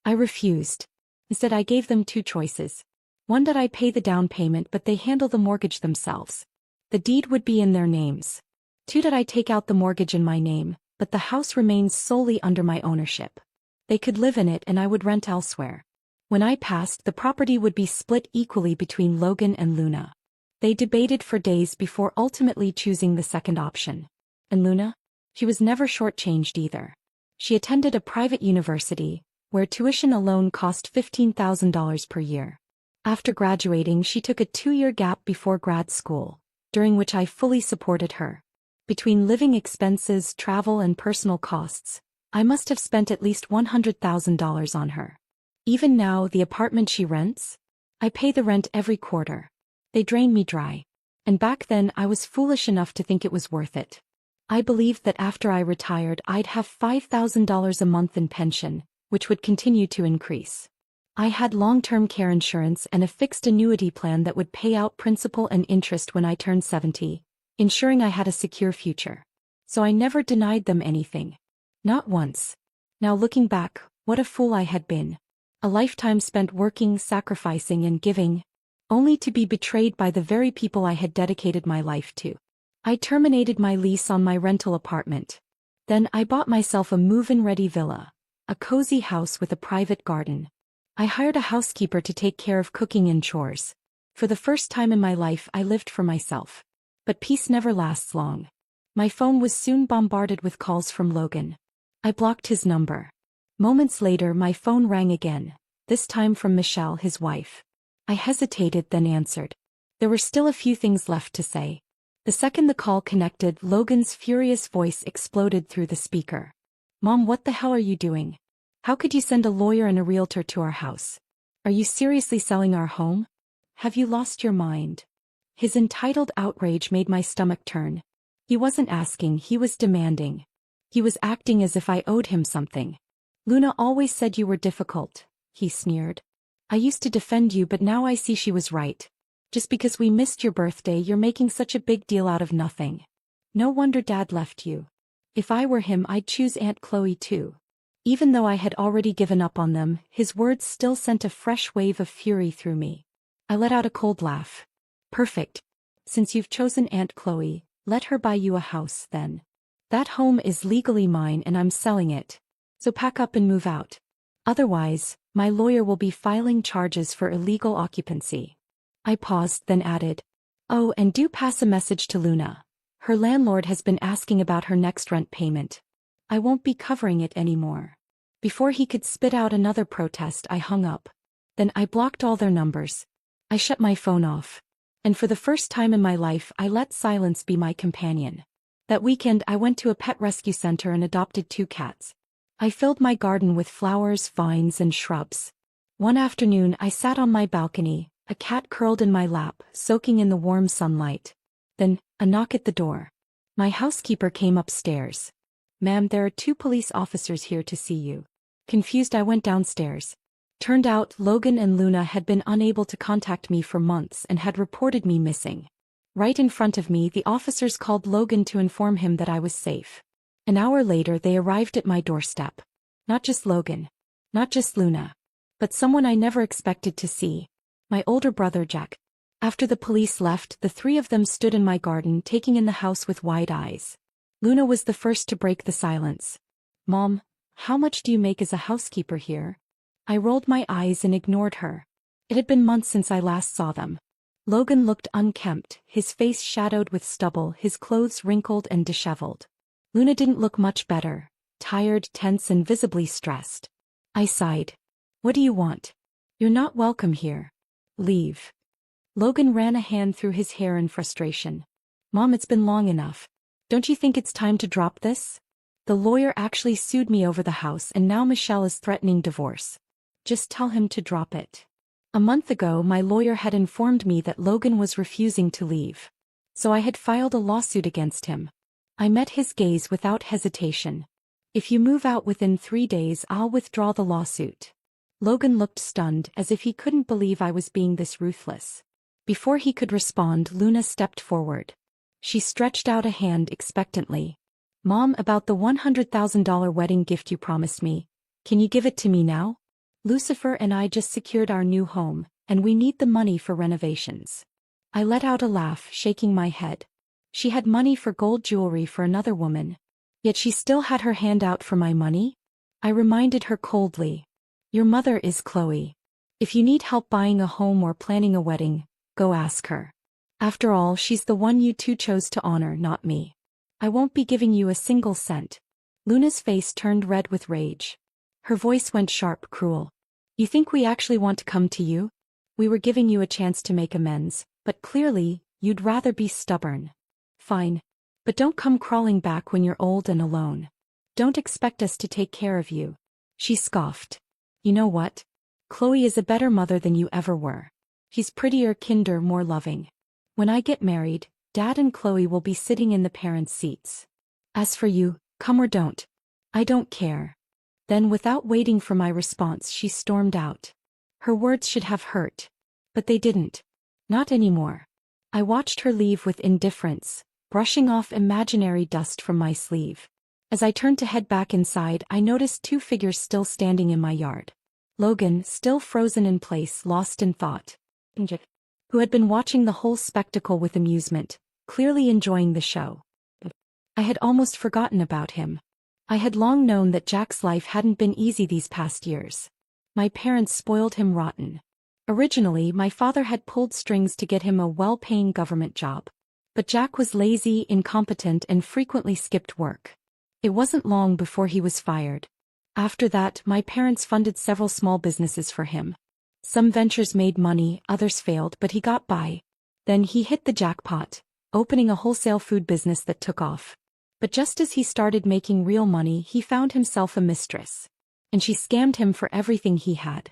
S1: I refused. Instead, I gave them 2 choices. One, that I pay the down payment but they handle the mortgage themselves. The deed would be in their names. 2, that I take out the mortgage in my name, but the house remains solely under my ownership. They could live in it and I would rent elsewhere. When I passed, the property would be split equally between Logan and Luna. They debated for days before ultimately choosing the second option. "And Luna? She was never shortchanged either. She attended a private university, where tuition alone cost $15,000 per year. After graduating, she took a 2-year gap before grad school, during which I fully supported her. Between living expenses, travel, and personal costs, I must have spent at least $100,000 on her. Even now, the apartment she rents? I pay the rent every quarter. They drain me dry. And back then I was foolish enough to think it was worth it. I believed that after I retired I'd have $5,000 a month in pension, which would continue to increase. I had long-term care insurance and a fixed annuity plan that would pay out principal and interest when I turned 70, ensuring I had a secure future. So I never denied them anything. Not once. Now looking back, what a fool I had been. A lifetime spent working, sacrificing, and giving, only to be betrayed by the very people I had dedicated my life to. I terminated my lease on my rental apartment. Then I bought myself a move-in-ready villa, a cozy house with a private garden. I hired a housekeeper to take care of cooking and chores. For the first time in my life I lived for myself. But peace never lasts long. My phone was soon bombarded with calls from Logan. I blocked his number. Moments later my phone rang again, this time from Michelle, his wife. I hesitated, then answered. There were still a few things left to say. The second the call connected, Logan's furious voice exploded through the speaker. Mom, what the hell are you doing? How could you send a lawyer and a realtor to our house? Are you seriously selling our home? Have you lost your mind? His entitled outrage made my stomach turn. He wasn't asking, he was demanding. He was acting as if I owed him something. Luna always said you were difficult, he sneered. I used to defend you, but now I see she was right. Just because we missed your birthday, you're making such a big deal out of nothing. No wonder Dad left you. If I were him, I'd choose Aunt Chloe too. Even though I had already given up on them, his words still sent a fresh wave of fury through me. I let out a cold laugh. Perfect. Since you've chosen Aunt Chloe, let her buy you a house, then. That home is legally mine and I'm selling it. So pack up and move out. Otherwise, my lawyer will be filing charges for illegal occupancy. I paused, then added. Oh, and do pass a message to Luna. Her landlord has been asking about her next rent payment. I won't be covering it anymore. Before he could spit out another protest, I hung up. Then I blocked all their numbers. I shut my phone off. And for the first time in my life, I let silence be my companion. That weekend I went to a pet rescue center and adopted 2 cats. I filled my garden with flowers, vines, and shrubs. One afternoon I sat on my balcony, a cat curled in my lap, soaking in the warm sunlight. Then, a knock at the door. My housekeeper came upstairs. Ma'am, there are 2 police officers here to see you. Confused, I went downstairs. Turned out, Logan and Luna had been unable to contact me for months and had reported me missing. Right in front of me, the officers called Logan to inform him that I was safe. An hour later, they arrived at my doorstep. Not just Logan. Not just Luna. But someone I never expected to see. My older brother, Jack. After the police left, the 3 of them stood in my garden, taking in the house with wide eyes. Luna was the first to break the silence. Mom, how much do you make as a housekeeper here? I rolled my eyes and ignored her. It had been months since I last saw them. Logan looked unkempt, his face shadowed with stubble, his clothes wrinkled and disheveled. Luna didn't look much better, tired, tense, and visibly stressed. I sighed. What do you want? You're not welcome here. Leave. Logan ran a hand through his hair in frustration. Mom, it's been long enough. Don't you think it's time to drop this? The lawyer actually sued me over the house and now Michelle is threatening divorce. Just tell him to drop it. A month ago, my lawyer had informed me that Logan was refusing to leave. So I had filed a lawsuit against him. I met his gaze without hesitation. If you move out within 3 days, I'll withdraw the lawsuit. Logan looked stunned, as if he couldn't believe I was being this ruthless. Before he could respond, Luna stepped forward. She stretched out a hand expectantly. Mom, about the $100,000 wedding gift you promised me. Can you give it to me now? Lucifer and I just secured our new home, and we need the money for renovations. I let out a laugh, shaking my head. She had money for gold jewelry for another woman. Yet she still had her hand out for my money? I reminded her coldly. Your mother is Chloe. If you need help buying a home or planning a wedding, go ask her. After all, she's the one you 2 chose to honor, not me. I won't be giving you a single cent. Luna's face turned red with rage. Her voice went sharp, cruel. You think we actually want to come to you? We were giving you a chance to make amends, but clearly, you'd rather be stubborn. Fine. But don't come crawling back when you're old and alone. Don't expect us to take care of you. She scoffed. You know what? Chloe is a better mother than you ever were. She's prettier, kinder, more loving. When I get married, Dad and Chloe will be sitting in the parents' seats. As for you, come or don't. I don't care. Then without waiting for my response she stormed out. Her words should have hurt. But they didn't. Not anymore. I watched her leave with indifference, brushing off imaginary dust from my sleeve. As I turned to head back inside, I noticed two figures still standing in my yard. Logan, still frozen in place, lost in thought. Who had been watching the whole spectacle with amusement, clearly enjoying the show. I had almost forgotten about him. I had long known that Jack's life hadn't been easy these past years. My parents spoiled him rotten. Originally, my father had pulled strings to get him a well-paying government job. But Jack was lazy, incompetent, and frequently skipped work. It wasn't long before he was fired. After that, my parents funded several small businesses for him. Some ventures made money, others failed, but he got by. Then he hit the jackpot, opening a wholesale food business that took off. But just as he started making real money, he found himself a mistress. And she scammed him for everything he had.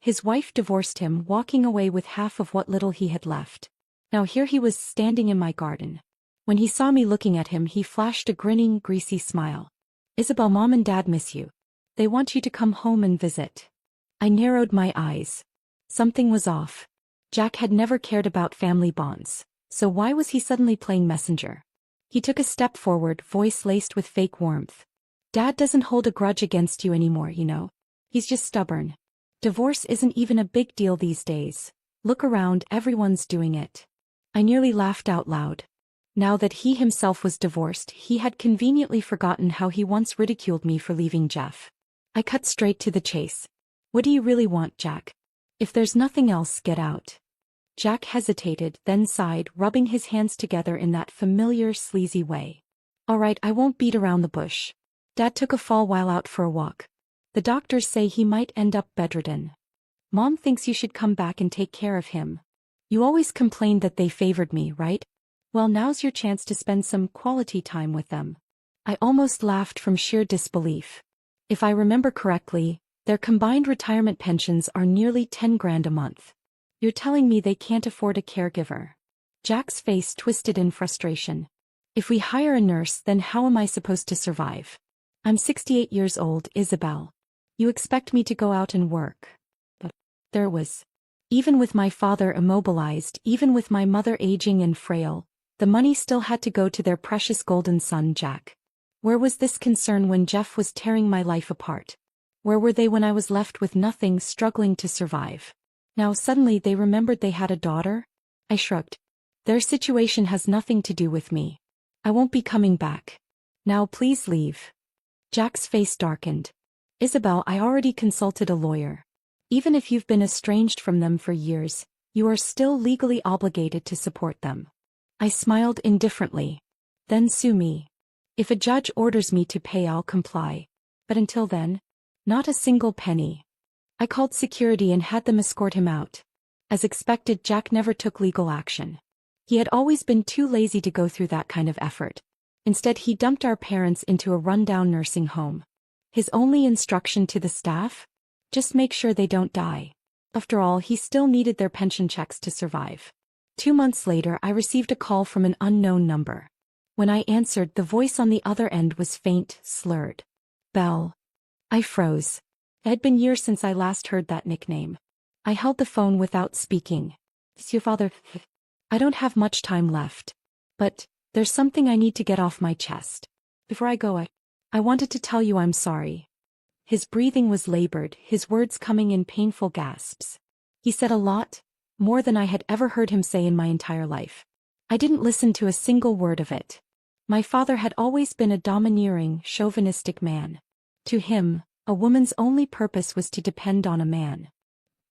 S1: His wife divorced him, walking away with half of what little he had left. Now here he was standing in my garden. When he saw me looking at him, he flashed a grinning, greasy smile. Isabel, Mom and Dad miss you. They want you to come home and visit. I narrowed my eyes. Something was off. Jack had never cared about family bonds, so why was he suddenly playing messenger? He took a step forward, voice laced with fake warmth. Dad doesn't hold a grudge against you anymore, you know. He's just stubborn. Divorce isn't even a big deal these days. Look around, everyone's doing it. I nearly laughed out loud. Now that he himself was divorced, he had conveniently forgotten how he once ridiculed me for leaving Jeff. I cut straight to the chase. What do you really want, Jack? If there's nothing else, get out. Jack hesitated, then sighed, rubbing his hands together in that familiar, sleazy way. All right, I won't beat around the bush. Dad took a fall while out for a walk. The doctors say he might end up bedridden. Mom thinks you should come back and take care of him. You always complained that they favored me, right? Well, now's your chance to spend some quality time with them. I almost laughed from sheer disbelief. If I remember correctly, their combined retirement pensions are nearly 10 grand a month. You're telling me they can't afford a caregiver? Jack's face twisted in frustration. If we hire a nurse, then how am I supposed to survive? I'm 68 years old, Isabel. You expect me to go out and work? But there was. Even with my father immobilized, even with my mother aging and frail, the money still had to go to their precious golden son, Jack. Where was this concern when Jeff was tearing my life apart? Where were they when I was left with nothing, struggling to survive? Now suddenly they remembered they had a daughter? I shrugged. Their situation has nothing to do with me. I won't be coming back. Now please leave. Jack's face darkened. Isabel, I already consulted a lawyer. Even if you've been estranged from them for years, you are still legally obligated to support them. I smiled indifferently. Then sue me. If a judge orders me to pay, I'll comply. But until then, not a single penny. I called security and had them escort him out. As expected, Jack never took legal action. He had always been too lazy to go through that kind of effort. Instead, he dumped our parents into a rundown nursing home. His only instruction to the staff? Just make sure they don't die. After all, he still needed their pension checks to survive. 2 months later, I received a call from an unknown number. When I answered, the voice on the other end was faint, slurred. Belle. I froze. It had been years since I last heard that nickname. I held the phone without speaking. Is your father? I don't have much time left. But there's something I need to get off my chest. Before I go, I wanted to tell you I'm sorry. His breathing was labored, his words coming in painful gasps. He said a lot, more than I had ever heard him say in my entire life. I didn't listen to a single word of it. My father had always been a domineering, chauvinistic man. To him, a woman's only purpose was to depend on a man.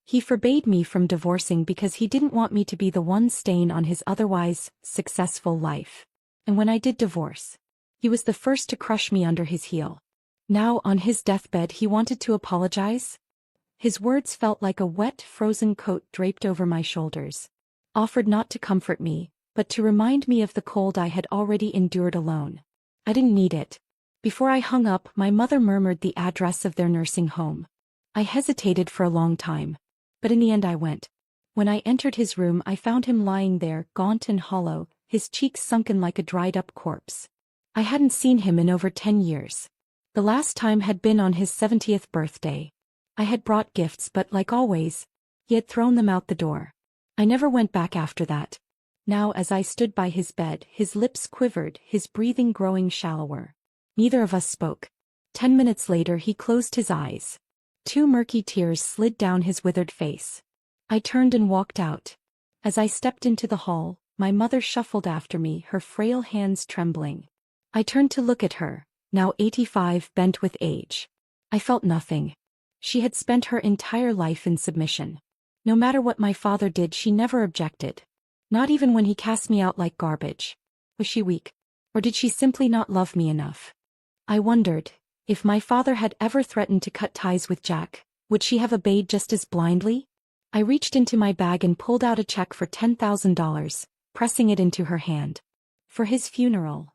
S1: He forbade me from divorcing because he didn't want me to be the one stain on his otherwise successful life. And when I did divorce, He was the first to crush me under his heel. Now on his deathbed he wanted to apologize? His words felt like a wet, frozen coat draped over my shoulders. Offered not to comfort me, but to remind me of the cold I had already endured alone. I didn't need it. Before I hung up, my mother murmured the address of their nursing home. I hesitated for a long time. But in the end I went. When I entered his room I found him lying there, gaunt and hollow, his cheeks sunken like a dried-up corpse. I hadn't seen him in over 10 years. The last time had been on his 70th birthday. I had brought gifts but, like always, he had thrown them out the door. I never went back after that. Now as I stood by his bed, his lips quivered, his breathing growing shallower. Neither of us spoke. 10 minutes later he closed his eyes. 2 murky tears slid down his withered face. I turned and walked out. As I stepped into the hall, my mother shuffled after me, her frail hands trembling. I turned to look at her, now 85, bent with age. I felt nothing. She had spent her entire life in submission. No matter what my father did, she never objected. Not even when he cast me out like garbage. Was she weak? Or did she simply not love me enough? I wondered, if my father had ever threatened to cut ties with Jack, would she have obeyed just as blindly? I reached into my bag and pulled out a check for $10,000, pressing it into her hand. For his funeral.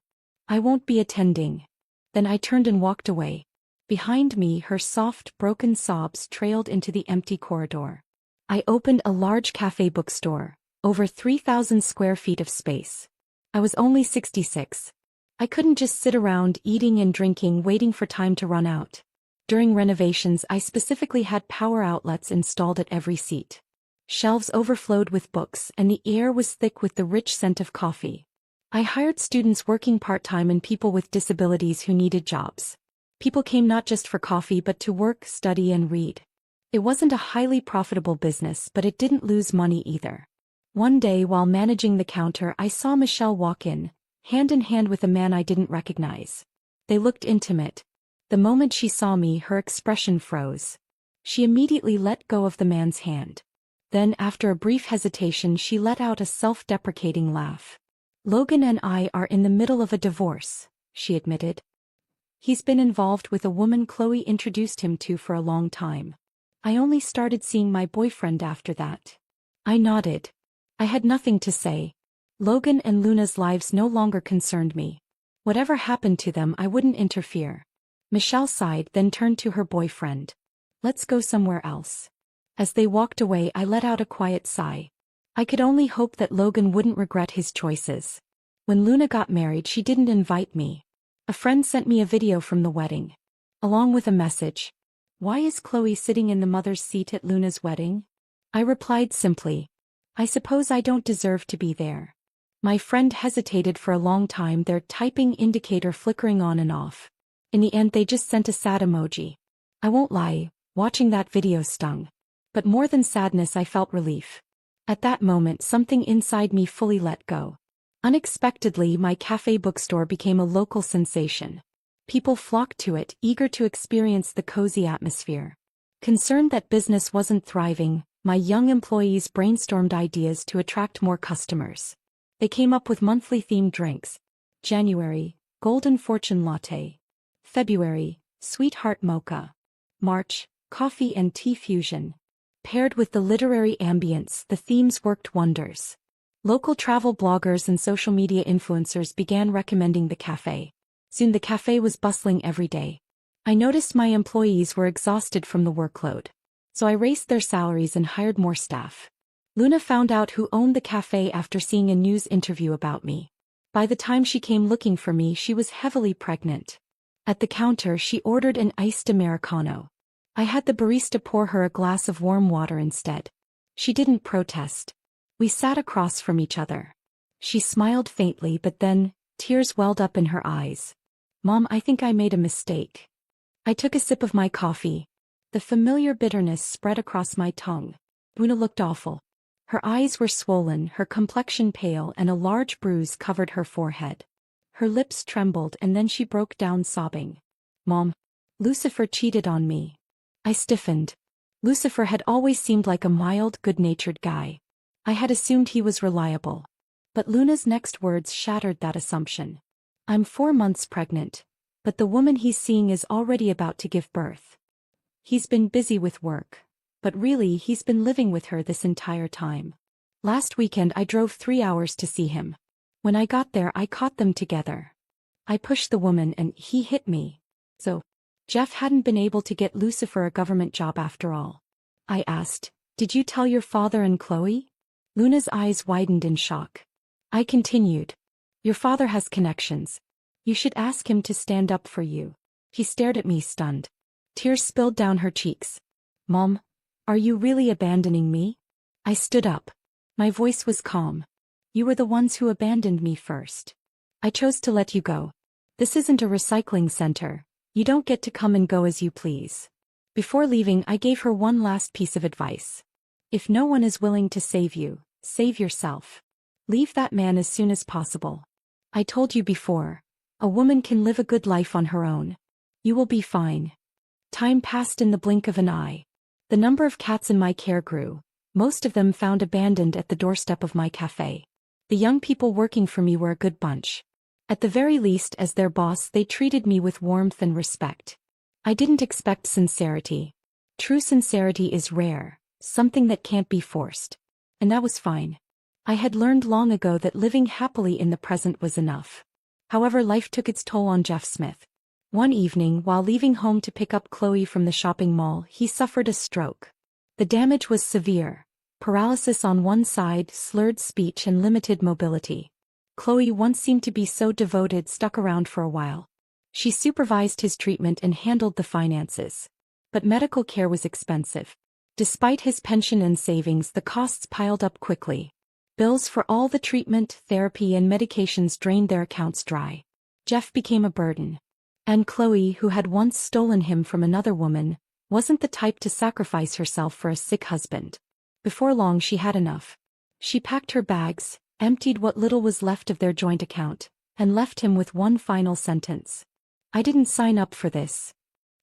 S1: I won't be attending. Then I turned and walked away. Behind me her soft, broken sobs trailed into the empty corridor. I opened a large cafe bookstore, over 3,000 square feet of space. I was only 66. I couldn't just sit around eating and drinking waiting for time to run out. During renovations I specifically had power outlets installed at every seat. Shelves overflowed with books and the air was thick with the rich scent of coffee. I hired students working part-time and people with disabilities who needed jobs. People came not just for coffee but to work, study and read. It wasn't a highly profitable business, but it didn't lose money either. One day while managing the counter I saw Michelle walk in, hand in hand with a man I didn't recognize. They looked intimate. The moment she saw me her expression froze. She immediately let go of the man's hand. Then after a brief hesitation she let out a self-deprecating laugh. "Logan and I are in the middle of a divorce," she admitted. "He's been involved with a woman Chloe introduced him to for a long time. I only started seeing my boyfriend after that." I nodded. I had nothing to say. Logan and Luna's lives no longer concerned me. Whatever happened to them I wouldn't interfere. Michelle sighed, then turned to her boyfriend. "Let's go somewhere else." As they walked away I let out a quiet sigh. I could only hope that Logan wouldn't regret his choices. When Luna got married she didn't invite me. A friend sent me a video from the wedding. Along with a message. "Why is Chloe sitting in the mother's seat at Luna's wedding?" I replied simply, "I suppose I don't deserve to be there." My friend hesitated for a long time, their typing indicator flickering on and off. In the end they just sent a sad emoji. I won't lie, watching that video stung. But more than sadness I felt relief. At that moment something inside me fully let go. Unexpectedly my cafe bookstore became a local sensation. People flocked to it, eager to experience the cozy atmosphere. Concerned that business wasn't thriving, my young employees brainstormed ideas to attract more customers. They came up with monthly themed drinks. January, Golden Fortune Latte. February, Sweetheart Mocha. March, Coffee and Tea Fusion. Paired with the literary ambience, the themes worked wonders. Local travel bloggers and social media influencers began recommending the cafe. Soon the cafe was bustling every day. I noticed my employees were exhausted from the workload. So I raised their salaries and hired more staff. Luna found out who owned the cafe after seeing a news interview about me. By the time she came looking for me she was heavily pregnant. At the counter she ordered an iced Americano. I had the barista pour her a glass of warm water instead. She didn't protest. We sat across from each other. She smiled faintly but then, tears welled up in her eyes. "Mom, I think I made a mistake." I took a sip of my coffee. The familiar bitterness spread across my tongue. Luna looked awful. Her eyes were swollen, her complexion pale, and a large bruise covered her forehead. Her lips trembled and then she broke down sobbing. "Mom, Lucifer cheated on me." I stiffened. Lucifer had always seemed like a mild, good-natured guy. I had assumed he was reliable. But Luna's next words shattered that assumption. I'm 4 months pregnant, but the woman he's seeing is already about to give birth. He's been busy with work, but really he's been living with her this entire time. Last weekend I drove 3 hours to see him. When I got there I caught them together. I pushed the woman and he hit me. So, Jeff hadn't been able to get Lucifer a government job after all. I asked, "Did you tell your father and Chloe?" Luna's eyes widened in shock. I continued, "Your father has connections. You should ask him to stand up for you." She stared at me stunned. Tears spilled down her cheeks. "Mom, are you really abandoning me?" I stood up. My voice was calm. "You were the ones who abandoned me first. I chose to let you go. This isn't a recycling center. You don't get to come and go as you please." Before leaving, I gave her one last piece of advice. If no one is willing to save you, save yourself. Leave that man as soon as possible. I told you before, a woman can live a good life on her own. You will be fine. Time passed in the blink of an eye. The number of cats in my care grew, most of them found abandoned at the doorstep of my cafe. The young people working for me were a good bunch. At the very least, as their boss, they treated me with warmth and respect. I didn't expect sincerity. True sincerity is rare, something that can't be forced. And that was fine. I had learned long ago that living happily in the present was enough. However, life took its toll on Jeff Smith. One evening, while leaving home to pick up Chloe from the shopping mall, he suffered a stroke. The damage was severe. Paralysis on one side, slurred speech and limited mobility. Chloe, once seemed to be so devoted, stuck around for a while. She supervised his treatment and handled the finances. But medical care was expensive. Despite his pension and savings, the costs piled up quickly. Bills for all the treatment, therapy and medications drained their accounts dry. Jeff became a burden. And Chloe, who had once stolen him from another woman, wasn't the type to sacrifice herself for a sick husband. Before long she had enough. She packed her bags, emptied what little was left of their joint account, and left him with one final sentence. "I didn't sign up for this."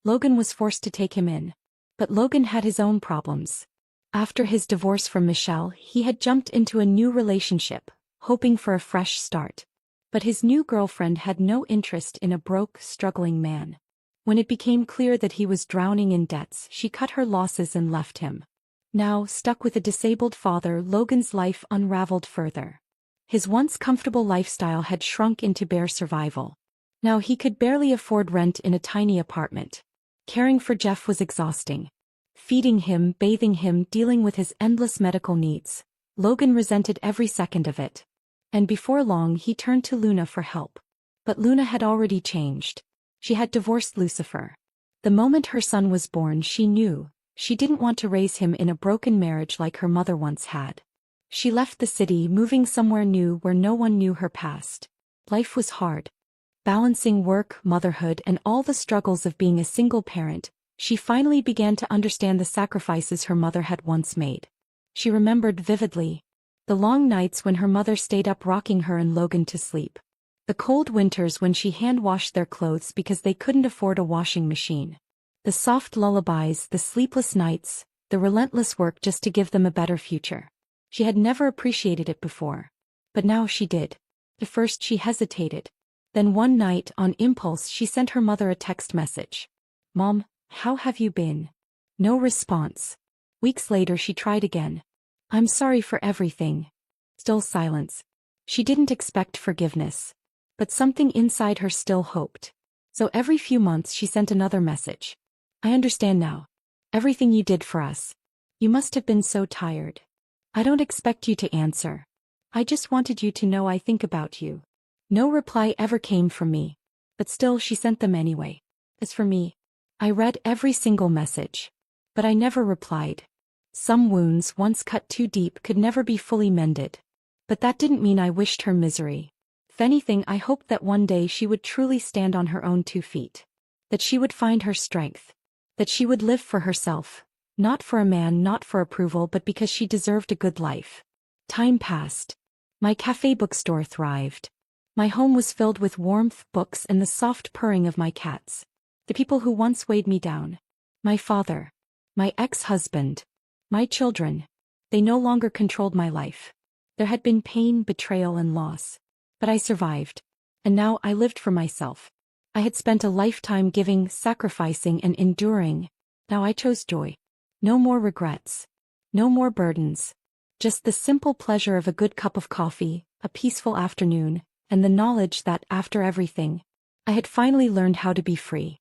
S1: Logan was forced to take him in. But Logan had his own problems. After his divorce from Michelle, he had jumped into a new relationship, hoping for a fresh start. But his new girlfriend had no interest in a broke, struggling man. When it became clear that he was drowning in debts, she cut her losses and left him. Now, stuck with a disabled father, Logan's life unraveled further. His once comfortable lifestyle had shrunk into bare survival. Now he could barely afford rent in a tiny apartment. Caring for Jeff was exhausting. Feeding him, bathing him, dealing with his endless medical needs. Logan resented every second of it. And before long he turned to Luna for help. But Luna had already changed. She had divorced Lucifer. The moment her son was born, she knew she didn't want to raise him in a broken marriage like her mother once had. She left the city, moving somewhere new where no one knew her past. Life was hard. Balancing work, motherhood, and all the struggles of being a single parent, she finally began to understand the sacrifices her mother had once made. She remembered vividly the long nights when her mother stayed up rocking her and Logan to sleep. The cold winters when she hand-washed their clothes because they couldn't afford a washing machine. The soft lullabies, the sleepless nights, the relentless work just to give them a better future. She had never appreciated it before. But now she did. At first she hesitated. Then one night, on impulse, she sent her mother a text message. "Mom, how have you been?" No response. Weeks later she tried again. "I'm sorry for everything." Still silence. She didn't expect forgiveness. But something inside her still hoped. So every few months she sent another message. "I understand now. Everything you did for us. You must have been so tired. I don't expect you to answer. I just wanted you to know I think about you." No reply ever came from me. But still she sent them anyway. As for me, I read every single message. But I never replied. Some wounds, once cut too deep, could never be fully mended. But that didn't mean I wished her misery. If anything, I hoped that one day she would truly stand on her own 2 feet. That she would find her strength. That she would live for herself. Not for a man, not for approval, but because she deserved a good life. Time passed. My cafe bookstore thrived. My home was filled with warmth, books, and the soft purring of my cats. The people who once weighed me down. My father. My ex-husband. My children. They no longer controlled my life. There had been pain, betrayal, and loss. But I survived. And now I lived for myself. I had spent a lifetime giving, sacrificing, and enduring. Now I chose joy. No more regrets. No more burdens. Just the simple pleasure of a good cup of coffee, a peaceful afternoon, and the knowledge that, after everything, I had finally learned how to be free.